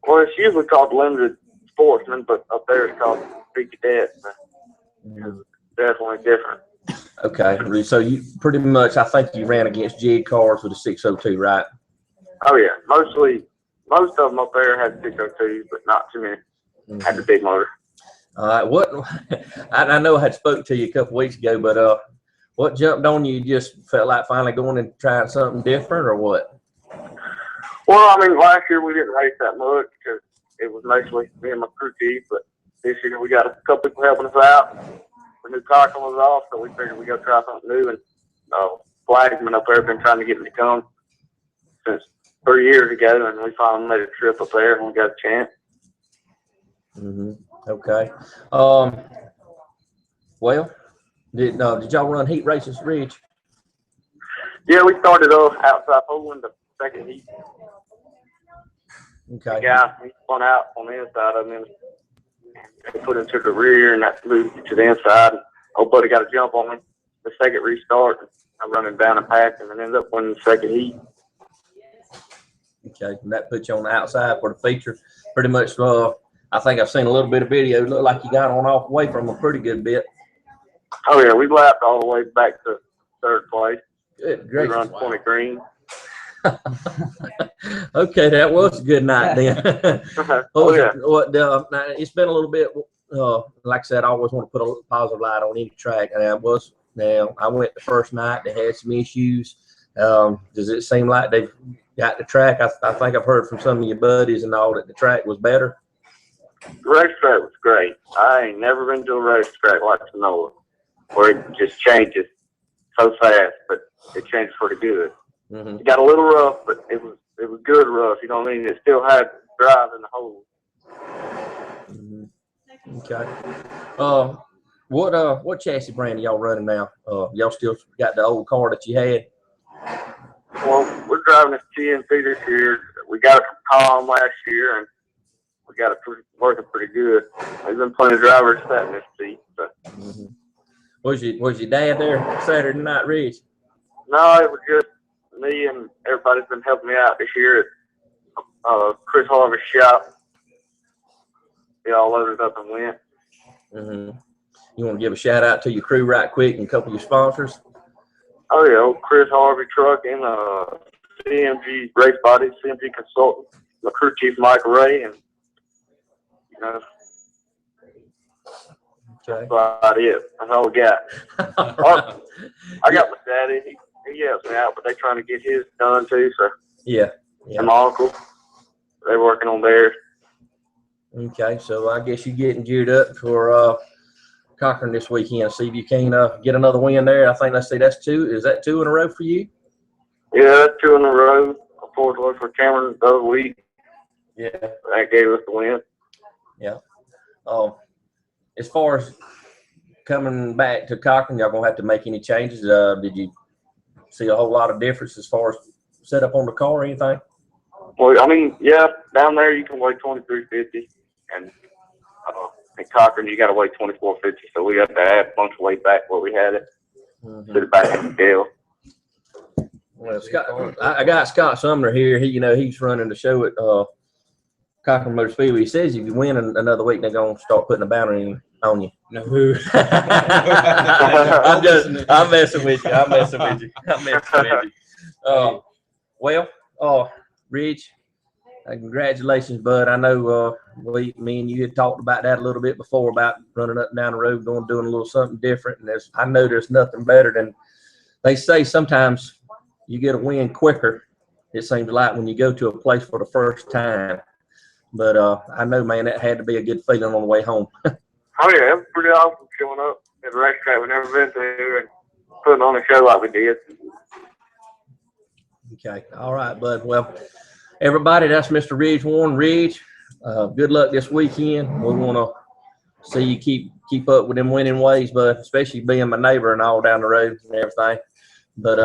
Speaker 9: Well, it's usually called limited sportsman, but up there it's called big cadet. It's definitely different.
Speaker 1: Okay, so you pretty much, I think you ran against jig cars with a 602, right?
Speaker 9: Oh yeah, most of them up there had 602s, but not too many had the big motor.
Speaker 1: All right, I know I had spoke to you a couple weeks ago, but What jumped on you? You just felt like finally going and trying something different, or what?
Speaker 9: Well, I mean, last year we didn't race that much because it was mostly me and my crew chief, but this year we got a couple people helping us out. The new Cochran was off, so we figured we'd go try something new. And Flagman up there been trying to get me to come since 3 years ago, and we finally made a trip up there and we got a chance.
Speaker 1: Okay. Well, did y'all run heat races, Ridge?
Speaker 9: Yeah, we started outside pulling the second heat.
Speaker 1: Okay.
Speaker 9: Yeah, he spun out on the inside of him. They put him to the rear, and that moved to the inside. Old buddy got a jump on me. The second restart, I'm running down and passing, and ended up winning the second heat.
Speaker 1: Okay, and that puts you on the outside for the feature. Pretty much, I think I've seen a little bit of video. It looked like you got on off away from a pretty good bit.
Speaker 9: Oh, yeah, we lapped all the way back to third place.
Speaker 1: Good
Speaker 9: We
Speaker 1: gracious.
Speaker 9: run 20 green.
Speaker 1: Okay, that was a good night then.
Speaker 9: Oh, yeah.
Speaker 1: Now, it's been a little bit, like I said, I always want to put a positive light on any track. And I went the first night, they had some issues. Does it seem like they've got the track? I think I've heard from some of your buddies and all that the track was better.
Speaker 9: The racetrack was great. I ain't never been to a racetrack like Sonoma, where it just changes so fast, but it changed pretty good. It got a little rough, but it was good rough. You know what I mean? It still had drive in the hole.
Speaker 1: Okay. What chassis brand are y'all running now? Y'all still got the old car that you had?
Speaker 9: Well, we're driving this TNT this year. We got it from Tom last year, and we got it working pretty good. There's been plenty of drivers sat in this seat. So.
Speaker 1: Was your dad there Saturday night, Ridge?
Speaker 9: No, it was just me and everybody's been helping me out this year at Chris Harvey's shop. They all loaded up and went.
Speaker 1: You want to give a shout out to your crew right quick and a couple of your sponsors?
Speaker 9: Oh yeah, old Chris Harvey Trucking, CMG Race Body, CMG Consultant, my crew chief Mike Ray, and that's about it. That's all we got. I got my daddy. He helps me out, but they're trying to get his done too. So
Speaker 1: yeah.
Speaker 9: And my uncle, they're working on theirs.
Speaker 1: Okay, so I guess you're getting geared up for Cochran this weekend. See if you can get another win there. I think that's two. Is that two in a row for you?
Speaker 9: Yeah, that's 2 in a row. I pulled one for Cameron the other week.
Speaker 1: Yeah.
Speaker 9: That gave us the win.
Speaker 1: Yeah. As far as coming back to Cochran, y'all gonna have to make any changes? Did you see a whole lot of difference as far as setup on the car or anything?
Speaker 9: Well, I mean, yeah, down there you can weigh 2350, and in Cochran you got to weigh 2450. So we have to add a bunch of weight back where we had it. Put it back in the scale.
Speaker 1: Well, I got Scott Sumner here. He's running the show at Cochran Motor Speedway. He says if you win another week, they're gonna start putting a banner on you. No. I'm messing with you. Ridge, congratulations, bud. I know me and you had talked about that a little bit before about running up and down the road, doing a little something different. And I know there's nothing better than they say. Sometimes you get a win quicker. It seems like when you go to a place for the first time. But I know, man, that had to be a good feeling on the way home.
Speaker 9: Oh yeah, it was pretty awesome showing up at a racetrack we've never been to and putting on a show like we did.
Speaker 1: Okay. All right, bud. Well, everybody, that's Mr. Ridge Warren. Ridge, good luck this weekend. We want to see you keep up with them winning ways, but especially being my neighbor and all down the road and everything. But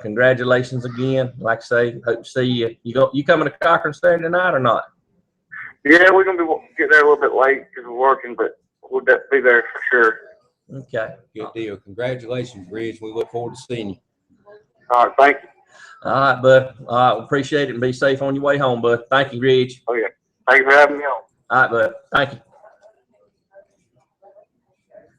Speaker 1: congratulations again. Like I say, hope to see you. You coming to Cochran Saturday night or not?
Speaker 9: Yeah, we're gonna get there a little bit late because we're working, but we'll be there for sure.
Speaker 1: Okay.
Speaker 4: Good deal. Congratulations, Ridge. We look forward to seeing you.
Speaker 9: All right, thank you.
Speaker 1: All right, bud. All right, appreciate it and be safe on your way home, bud. Thank you, Ridge.
Speaker 9: Oh, yeah. Thank you for having me on.
Speaker 1: All right, bud. Thank you.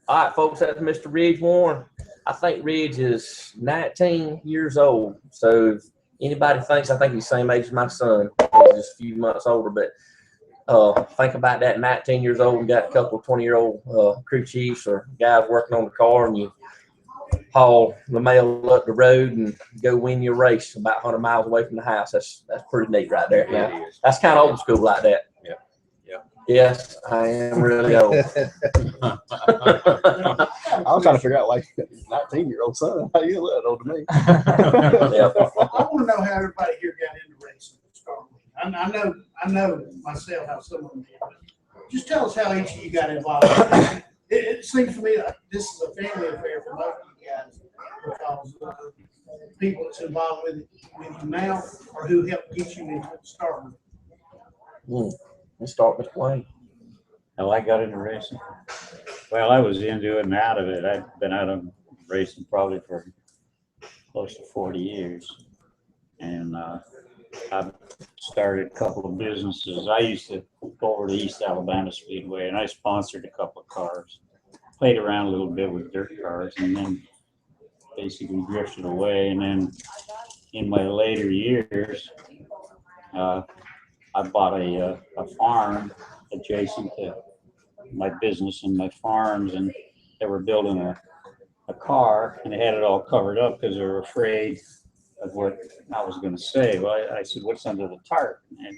Speaker 1: All right, folks, that's Mr. Ridge Warren. I think Ridge is 19 years old. So if anybody thinks, I think he's the same age as my son. He's just a few months older, but think about that 19 years old and got a couple of 20-year-old crew chiefs or guys working on the car, and you haul the mail up the road and go win your race about 100 miles away from the house. That's pretty neat right there.
Speaker 4: Yeah,
Speaker 1: Now,
Speaker 4: it is.
Speaker 1: that's kind of old school like that.
Speaker 4: Yeah. Yeah.
Speaker 1: Yes, I am really old.
Speaker 5: I was trying to figure out, like, 19-year-old son, how you look old to me.
Speaker 1: Yep.
Speaker 7: I want to know how everybody here got into racing. I know myself how some of them did. But just tell us how each of you got involved. It seems to me like this is a family affair for most of you guys, because people that's involved with you now or who helped get you into the start.
Speaker 1: Let's start with Wayne.
Speaker 3: How I got into racing? Well, I was into it and out of it. I've been out of racing probably for close to 40 years. And I've started a couple of businesses. I used to go over to East Alabama Speedway, and I sponsored a couple of cars. Played around a little bit with dirt cars, and then basically drifted away. And then in my later years, I bought a farm adjacent to my business and my farms, and they were building a car, and they had it all covered up because they were afraid of what I was going to say. Well, I said, "What's under the tarp?" And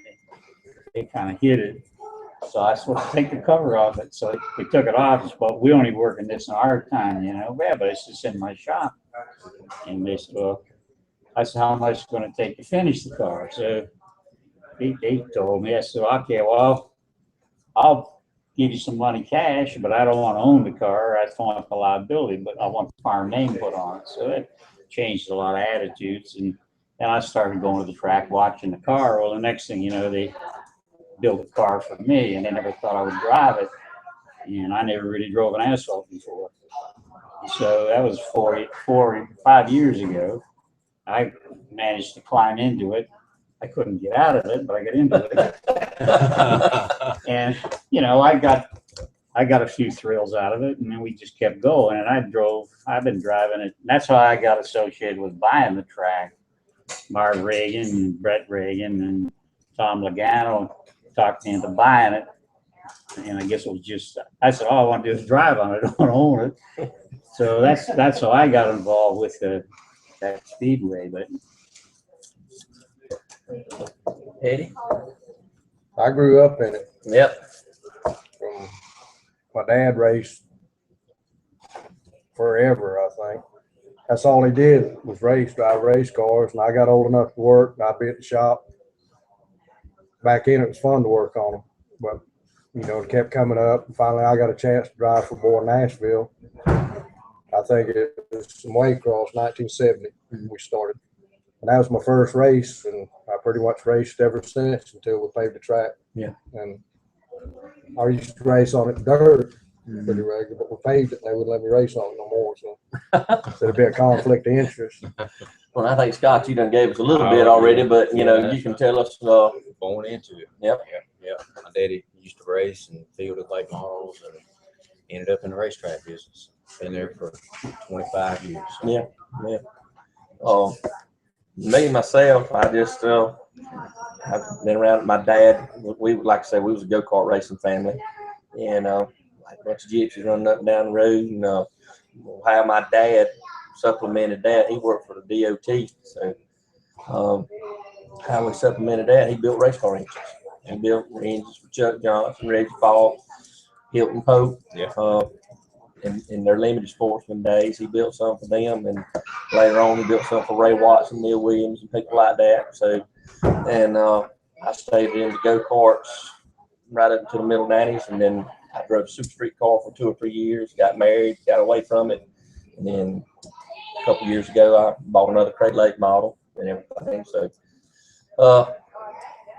Speaker 3: they kind of hid it. So I was supposed to take the cover off it. So they took it off. But we only work in this in our time, you know. Yeah, but it's just in my shop. And they said, "Well," I said, "How much is it going to take to finish the car?" So they told me. I said, "Okay, well, I'll give you some money cash, but I don't want to own the car. I want the liability, but I want the farm name put on it." So it changed a lot of attitudes, and I started going to the track, watching the car. Well, the next thing you know, they built a car for me, and they never thought I would drive it, and I never really drove an asphalt before. So that was 5 years ago. I managed to climb into it. I couldn't get out of it, but I got into it. And, you know, I got a few thrills out of it, and then we just kept going. And I've been driving it. And that's how I got associated with buying the track. Marv Reagan and Brett Reagan and Tom Logano talked me into buying it. And I guess it was just, I said, all I want to do is drive on it. I don't want to own it. So that's how I got involved with that speedway. But
Speaker 1: Eddie?
Speaker 2: I grew up in it.
Speaker 1: Yep.
Speaker 2: My dad raced forever, I think. That's all he did was drive race cars. And I got old enough to work, and I'd be at the shop. Back then, it was fun to work on them. But, you know, it kept coming up. And finally, I got a chance to drive for Boy Nashville. I think it was some Waycross, 1970, we started. And that was my first race, and I pretty much raced ever since until we paved the track.
Speaker 1: Yeah. And
Speaker 2: I used to race on it dirt pretty regular, but we paved it and they wouldn't let me race on it no more. So it'd be a conflict of interest.
Speaker 1: Well, I think, Scott, you done gave us a little bit already, but, you know, you can tell us.
Speaker 4: Born into it.
Speaker 1: Yep.
Speaker 4: Yeah. My daddy used to race and fielded late models and ended up in the racetrack business. Been there for 25 years. So.
Speaker 1: Yeah. Me, myself, I just, I've been around with my dad. We, like I said, we was a go-kart racing family. And like a bunch of gypsies running up and down the road. And how my dad supplemented that, he worked for the DOT. So how we supplemented that, he built race car engines. He built engines for Chuck Johnson, Reggie Falk, Hilton Pope.
Speaker 4: Yeah.
Speaker 1: In their limited sportsman days, he built some for them, and later on he built some for Ray Watson, Neil Williams, and people like that. So, and I stayed in the go-karts right up until the middle 90s, and then I drove a super street car for 2 or 3 years, got married, got away from it, and then a couple years ago I bought another Craig Lake model and everything. So,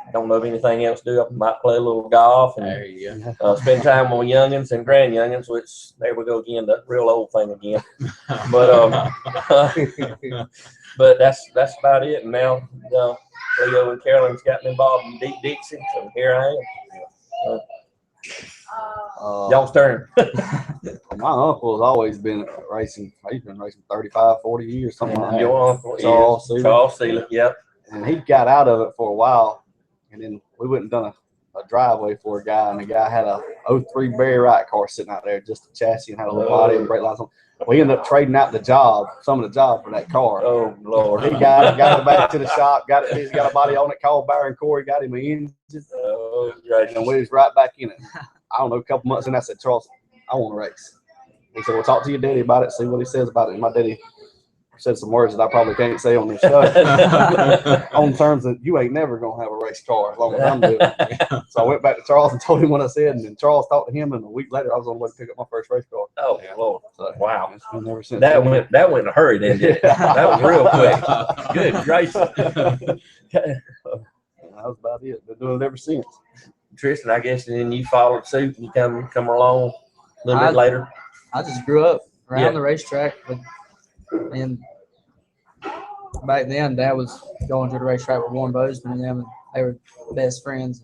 Speaker 1: I don't know of anything else to do. I might play a little golf and spend time with youngins and grand-youngins, which there we go again, the real old thing again. But but that's about it. And now Leo and Carolyn's got me involved in Dixie, so here I am. Y'all's turn.
Speaker 5: My uncle's always been racing. He's been racing 35, 40 years, something like that.
Speaker 1: Your uncle
Speaker 5: Charles Sealy.
Speaker 1: Charles Sealy, yep.
Speaker 5: And he got out of it for a while, and then we went and done a driveway for a guy, and the guy had a '03 Barry Wright car sitting out there, just a chassis and had a little body and brake lines on. We ended up trading out some of the job for that car.
Speaker 1: Oh Lord.
Speaker 5: He got it back to the shop, got a body on it, called Byron Corey, got him an engine, and we was right back in it. I don't know, a couple months in, I said, Charles, I want to race. He said, well, talk to your daddy about it, see what he says about it. And my daddy said some words that I probably can't say on this show. On terms that you ain't never gonna have a race car as long as I'm living. So I went back to Charles and told him what I said, and then Charles talked to him, and a week later I was on the way to pick up my first race car.
Speaker 1: Oh Lord.
Speaker 5: So,
Speaker 1: Wow.
Speaker 5: it's been ever since.
Speaker 1: That went in a hurry, didn't it? That was real quick. Good gracious.
Speaker 5: That was about it. Been doing it ever since.
Speaker 1: Tristan, I guess, and then you followed suit and you come along a little bit later.
Speaker 6: I just grew up around
Speaker 1: Yeah.
Speaker 6: the racetrack, and back then Dad was going to the racetrack with Warren Bozeman, and them, and they were best friends.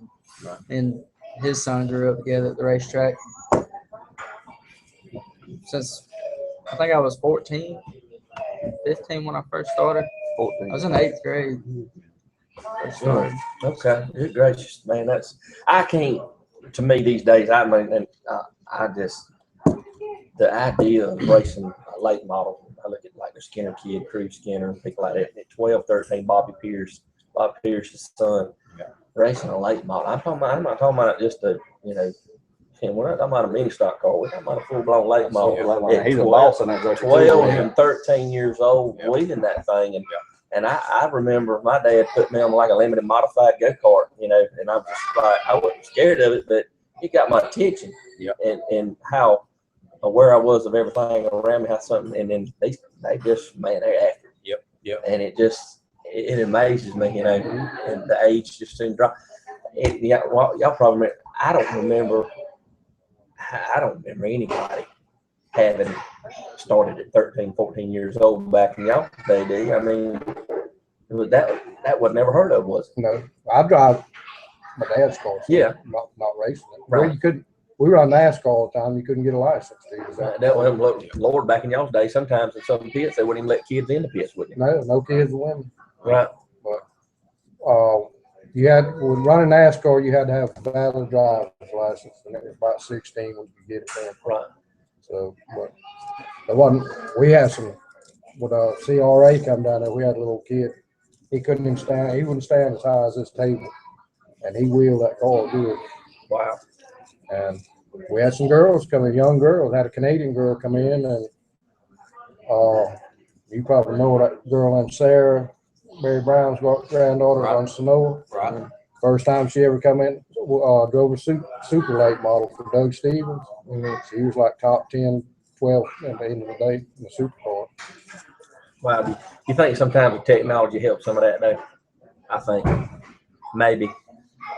Speaker 6: And his son grew up together at the racetrack. Since I think I was 14, 15 when I first started.
Speaker 5: 14.
Speaker 6: I was in 8th grade. First started.
Speaker 1: Okay, good gracious, man. I can't. To me, these days, I mean, and I just the idea of racing a late model. I look at like the Skinner kid, Cruz Skinner, people like that. At 12, 13, Bobby Pierce's son, racing a late model. I'm not talking about just a, and we're not talking about a mini stock car. We're talking about a full blown late model.
Speaker 5: He's a boss in that race.
Speaker 1: 12 and 13 years old, leading that thing, and I remember my dad put me on like a limited modified go-kart, and I'm just like, I wasn't scared of it, but it got my attention, and how aware I was of everything around me, how something, and then they just, man, they're after it. Yep. And it amazes me, and the age just seemed drop. Y'all probably, I don't remember anybody having started at 13, 14 years old back in y'all day, do you? I mean, that was never heard of, was it?
Speaker 2: No, I drive my dad's car. So
Speaker 1: Yeah.
Speaker 2: Not racing it.
Speaker 1: Right.
Speaker 2: Well, you couldn't. We were on NASCAR all the time. You couldn't get a license.
Speaker 1: That was, Lord, back in y'all's day, sometimes in some pits, they wouldn't even let kids in the pits with you.
Speaker 2: No kids or women.
Speaker 1: Right.
Speaker 2: But you had, with running NASCAR, you had to have a valid driver's license, and it was about 16 when you could get it then.
Speaker 1: Right.
Speaker 2: So, but there wasn't. We had some. With CRA come down there, we had a little kid. He couldn't even stand. He wouldn't stand as high as this table, and he wheeled that car good.
Speaker 1: Wow.
Speaker 2: And we had some girls come in, young girls. Had a Canadian girl come in, and you probably know that girl named Sarah, Barry Brown's granddaughter, on Sonoma.
Speaker 4: Right.
Speaker 2: First time she ever come in, drove a super late model for Doug Stevens. She was like top 10, 12 at the end of the day in the supercar.
Speaker 1: Wow. Do you think sometimes the technology helps some of that, though? I think maybe.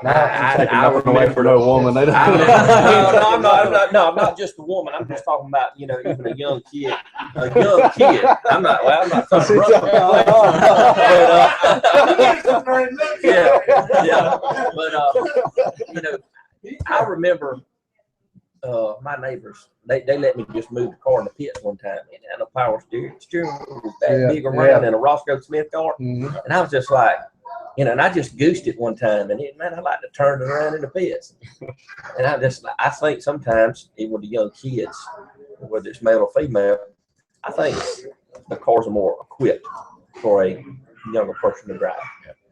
Speaker 5: I away for no woman.
Speaker 1: I'm not just a woman. I'm just talking about, even a young kid. I'm not trying to But I remember my neighbors. They let me just move the car in the pits one time, and a power steering was that big around in a Roscoe Smith car, and I was just like. And I just goosed it one time, and I like to turn it around in the pits. And I think sometimes, even with the young kids, whether it's male or female, I think the cars are more equipped for a younger person to drive.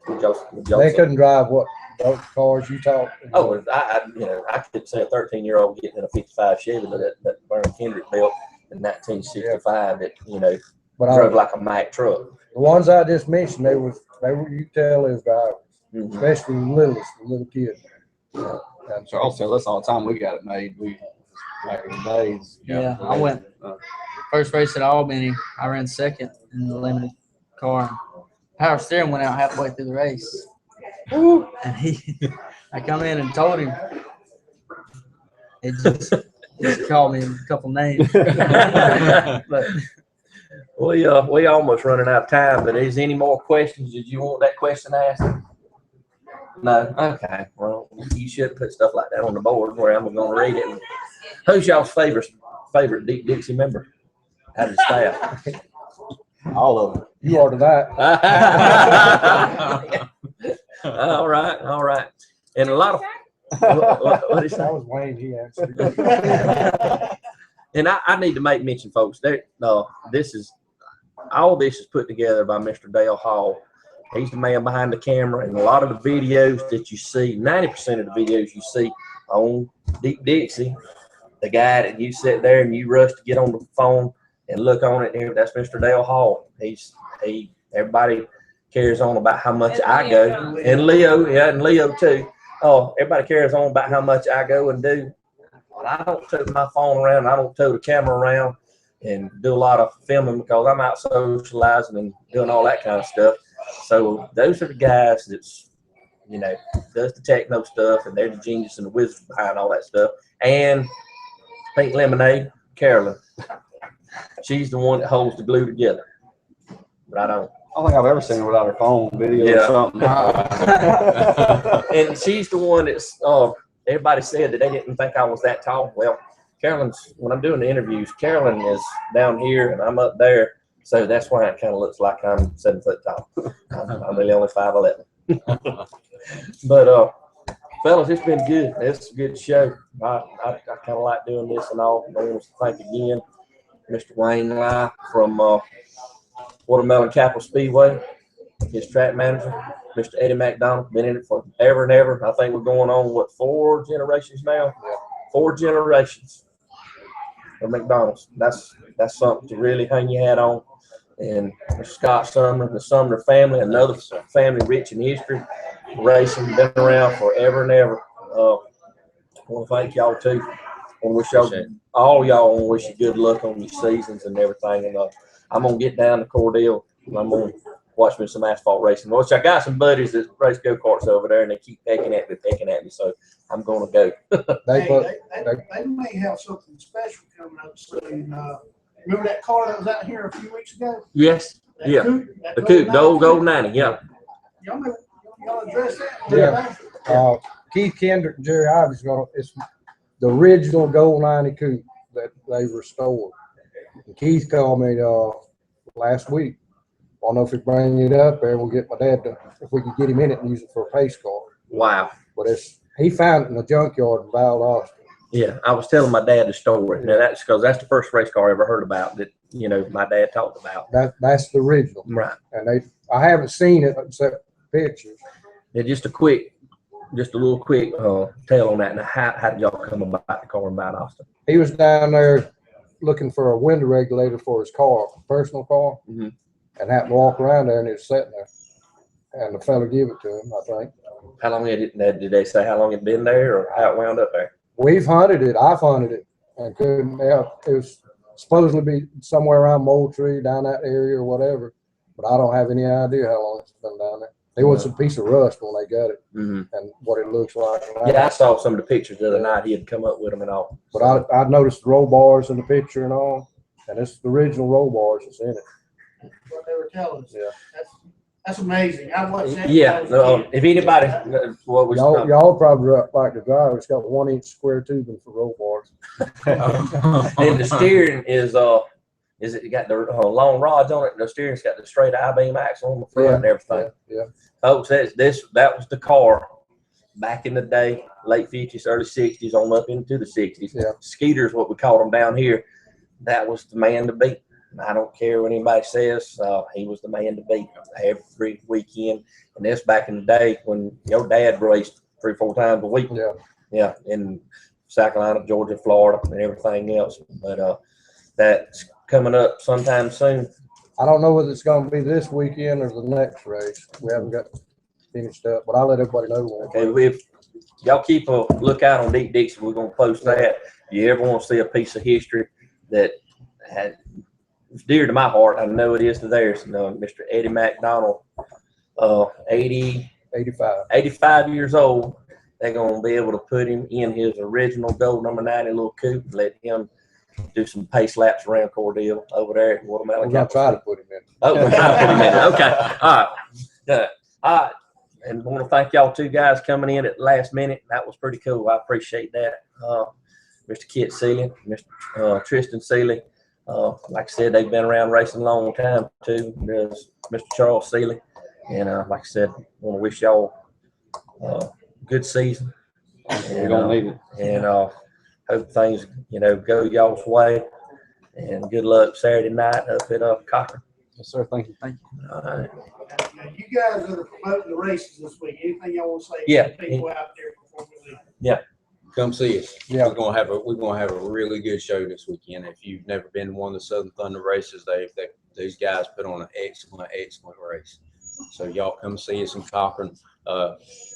Speaker 2: They couldn't drive those cars you talk.
Speaker 1: Oh, I could say a 13-year-old getting in a 55 Chevy that Vernon Kendrick built in 1965 that drove like a Mack truck.
Speaker 2: The ones I just mentioned, they were you tell as drivers, especially the little kids.
Speaker 5: And Charles tells us all the time we got it made. We back in the days.
Speaker 6: Yeah, I went first race at Albany. I ran second in the limited car. Power steering went out halfway through the race. And I come in and told him. He just called me a couple names. But
Speaker 1: we almost running out of time, but is any more questions? Did you want that question asked? No? Okay. Well, you should put stuff like that on the board where I'm going to read it. Who's y'all's favorite Dixie member out of the staff?
Speaker 5: All of them.
Speaker 2: You order that.
Speaker 1: All right. And a lot What is
Speaker 2: That
Speaker 1: that?
Speaker 2: was Wayne, he answered.
Speaker 1: And I need to make mention, folks, that all this is put together by Mr. Dale Hall. He's the man behind the camera, and a lot of the videos that you see, 90% of the videos you see on Dixie, the guy that you sit there and you rush to get on the phone and look on it, and that's Mr. Dale Hall. Everybody carries on about how much I go, and Leo, and Leo too. Oh, everybody carries on about how much I go and do. But I don't tote my phone around. I don't tote the camera around and do a lot of filming because I'm out socializing and doing all that kind of stuff. So those are the guys that's, does the techno stuff, and they're the genius and the wizard behind all that stuff. And Pink Lemonade, Carolyn. She's the one that holds the glue together. But I don't.
Speaker 5: I don't think I've ever seen her without her phone video or something.
Speaker 1: And she's the one that's, everybody said that they didn't think I was that tall. Well, Carolyn's, when I'm doing the interviews, Carolyn is down here and I'm up there. So that's why it kind of looks like I'm 7 foot tall. I'm really only 5'11". But, fellas, it's been good. It's a good show. I kind of like doing this and all. I want to thank again Mr. Wayne Lai from Watermelon Capital Speedway, his track manager, Mr. Eddie MacDonald, been in it for ever and ever. I think we're going on, 4 generations now? 4 generations of McDonald's. That's something to really hang your hat on. And Mr. Scott Sumner, the Sumner family, another family rich in history, racing, been around forever and ever. I want to thank y'all too. I want to wish all y'all, want to wish you good luck on your seasons and everything. And I'm gonna get down to Cordell. I'm gonna watch me some asphalt racing. Which I got some buddies that race go-karts over there, and they keep pecking at me. So I'm gonna go.
Speaker 7: They may have something special coming up soon. Remember that car that was out here a few weeks ago?
Speaker 1: Yes.
Speaker 7: The
Speaker 1: coupe, the old gold 90. Yeah.
Speaker 7: Y'all address that?
Speaker 2: Yeah. Keith Kendrick and Jerry Ivy's it's the original gold 90 coupe that they restored. And Keith called me last week. I don't know if he bring it up there. We'll get my dad if we could get him in it and use it for a pace car.
Speaker 1: Wow.
Speaker 2: But he found it in the junkyard in Valdosta.
Speaker 1: Yeah, I was telling my dad the story. Now that's because that's the first race car I ever heard about that my dad talked about.
Speaker 2: That's the original.
Speaker 1: Right.
Speaker 2: And I haven't seen it except pictures.
Speaker 1: Yeah, just a little quick tale on that. Now, how did y'all come about the car in Valdosta?
Speaker 2: He was down there looking for a window regulator for his car, personal car, and happened to walk around there, and it was sitting there. And the fella gave it to him, I think.
Speaker 1: How long did they say how long it had been there, or how it wound up there?
Speaker 2: We've hunted it. I've hunted it and couldn't help. It was supposedly be somewhere around Moultrie, down that area or whatever, but I don't have any idea how long it's been down there. It was a piece of rust when they got it, and what it looks like.
Speaker 1: Yeah, I saw some of the pictures the other night. He had come up with them and all.
Speaker 2: But I noticed the roll bars in the picture and all, and it's the original roll bars that's in it.
Speaker 7: What they were telling us.
Speaker 2: Yeah.
Speaker 7: That's amazing. I watched that.
Speaker 1: Yeah. If anybody,
Speaker 2: y'all probably like the drive. It's got 1 inch square tubing for roll bars.
Speaker 1: And the steering is it got the long rods on it? The steering's got the straight I-beam axle on the front and everything.
Speaker 2: Yeah.
Speaker 1: Folks, that was the car back in the day, late 50s, early 60s, on up into the 60s.
Speaker 2: Yeah.
Speaker 1: Skeeters, what we called them down here, that was the man to beat. I don't care what anybody says. He was the man to beat every weekend. And that's back in the day when your dad raced 3 or 4 times a week.
Speaker 2: Yeah.
Speaker 1: Yeah, in South Carolina, Georgia, Florida, and everything else. But that's coming up sometime soon.
Speaker 2: I don't know whether it's going to be this weekend or the next race. We haven't got finished up, but I'll let everybody know.
Speaker 1: Okay, if y'all keep a lookout on Deep Dixie, we're going to post that. If you ever want to see a piece of history that it's dear to my heart, I know it is to theirs. Mr. Eddie MacDonald, 85 years old. They're going to be able to put him in his original gold number 90 little coupe and let him do some pace laps around Cordell over there at Watermelon.
Speaker 2: We're going to try to put him in.
Speaker 1: Oh, we're trying to put him in. Okay. All right. And I want to thank y'all 2 guys coming in at the last minute. That was pretty cool. I appreciate that. Mr. Kitt Sealy, Mr. Tristan Sealy. Like I said, they've been around racing a long time too. There's Mr. Charles Sealy. And like I said, I want to wish y'all a good season.
Speaker 5: We're gonna need it.
Speaker 1: And hope things, go y'all's way. And good luck Saturday night up at Cochran.
Speaker 5: Yes, sir. Thank you.
Speaker 1: All right.
Speaker 7: Now, you guys that are promoting the races this week, anything y'all want to say
Speaker 1: Yeah.
Speaker 7: to people out there before we leave?
Speaker 4: Come see us.
Speaker 2: Yeah.
Speaker 4: We're gonna have a really good show this weekend. If you've never been to one of the Southern Thunder races, these guys put on an excellent race. So y'all come see us in Cochran.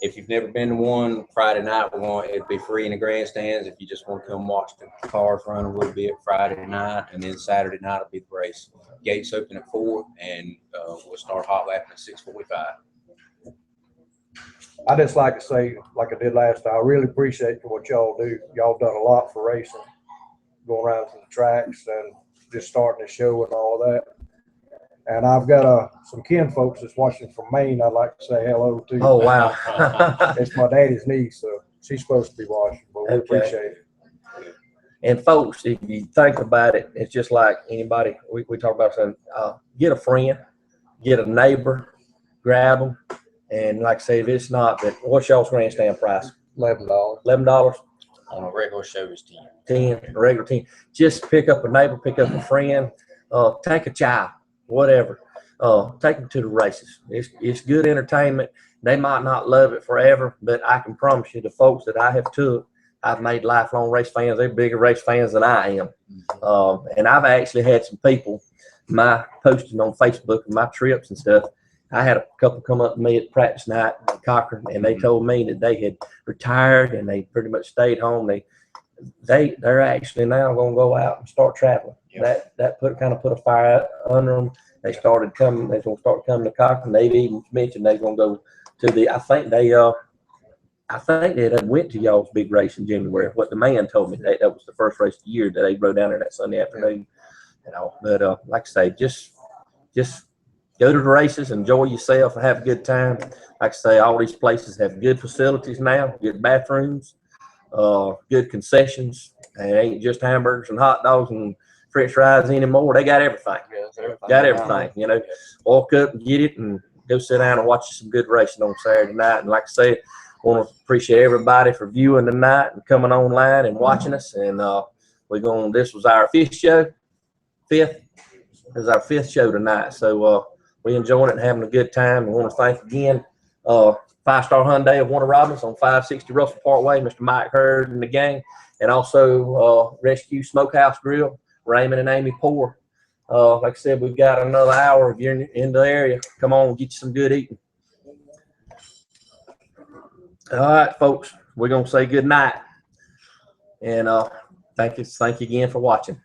Speaker 4: If you've never been to one, Friday night it'd be free in the grandstands. If you just want to come watch the cars run a little bit Friday night, and then Saturday night will be the race. Gates open at 4, and we'll start hot lapping at 6:45.
Speaker 2: I just like to say, like I did last time, I really appreciate what y'all do. Y'all done a lot for racing, going around to the tracks and just starting the show and all that. And I've got some kin folks that's watching from Maine I'd like to say hello to.
Speaker 1: Oh, wow.
Speaker 2: It's my daddy's niece, so she's supposed to be watching, but we appreciate it.
Speaker 1: And folks, if you think about it, it's just like anybody, we talk about something, get a friend, get a neighbor, grab them. And like I say, if it's not, but what's y'all's grandstand price?
Speaker 2: $11.
Speaker 1: $11?
Speaker 4: On a regular show is 10.
Speaker 1: 10, a regular 10. Just pick up a neighbor, pick up a friend, take a child, whatever. Take them to the races. It's good entertainment. They might not love it forever, but I can promise you the folks that I have took, I've made lifelong race fans. They're bigger race fans than I am. And I've actually had some people, my posting on Facebook of my trips and stuff, I had a couple come up to me at practice night at Cochran, and they told me that they had retired and they pretty much stayed home. They're actually now going to go out and start traveling. That kind of put a fire under them. They started coming. They're going to start coming to Cochran. They've even mentioned they're going to go to the. I think they went to y'all's big race in January. What the man told me, that was the first race of the year that they rode down there that Sunday afternoon. But like I say, just go to the races, enjoy yourself, and have a good time. Like I say, all these places have good facilities now, good bathrooms, good concessions. And it ain't just hamburgers and hot dogs and French fries anymore. They got everything. Got everything, Walk up and get it and go sit down and watch some good racing on Saturday night. And like I say, I want to appreciate everybody for viewing tonight and coming online and watching us. And this was our fifth show. This is our fifth show tonight. So we enjoying it and having a good time. I want to thank again 5-Star Hyundai of Warner Robins on 560 Russell Parkway, Mr. Mike Hurd and the gang, and also Rescue Smokehouse Grill, Raymond and Amy Poor. Like I said, we've got another hour. If you're in the area, come on, get you some good eating. All right, folks, we're going to say good night. And thank you again for watching.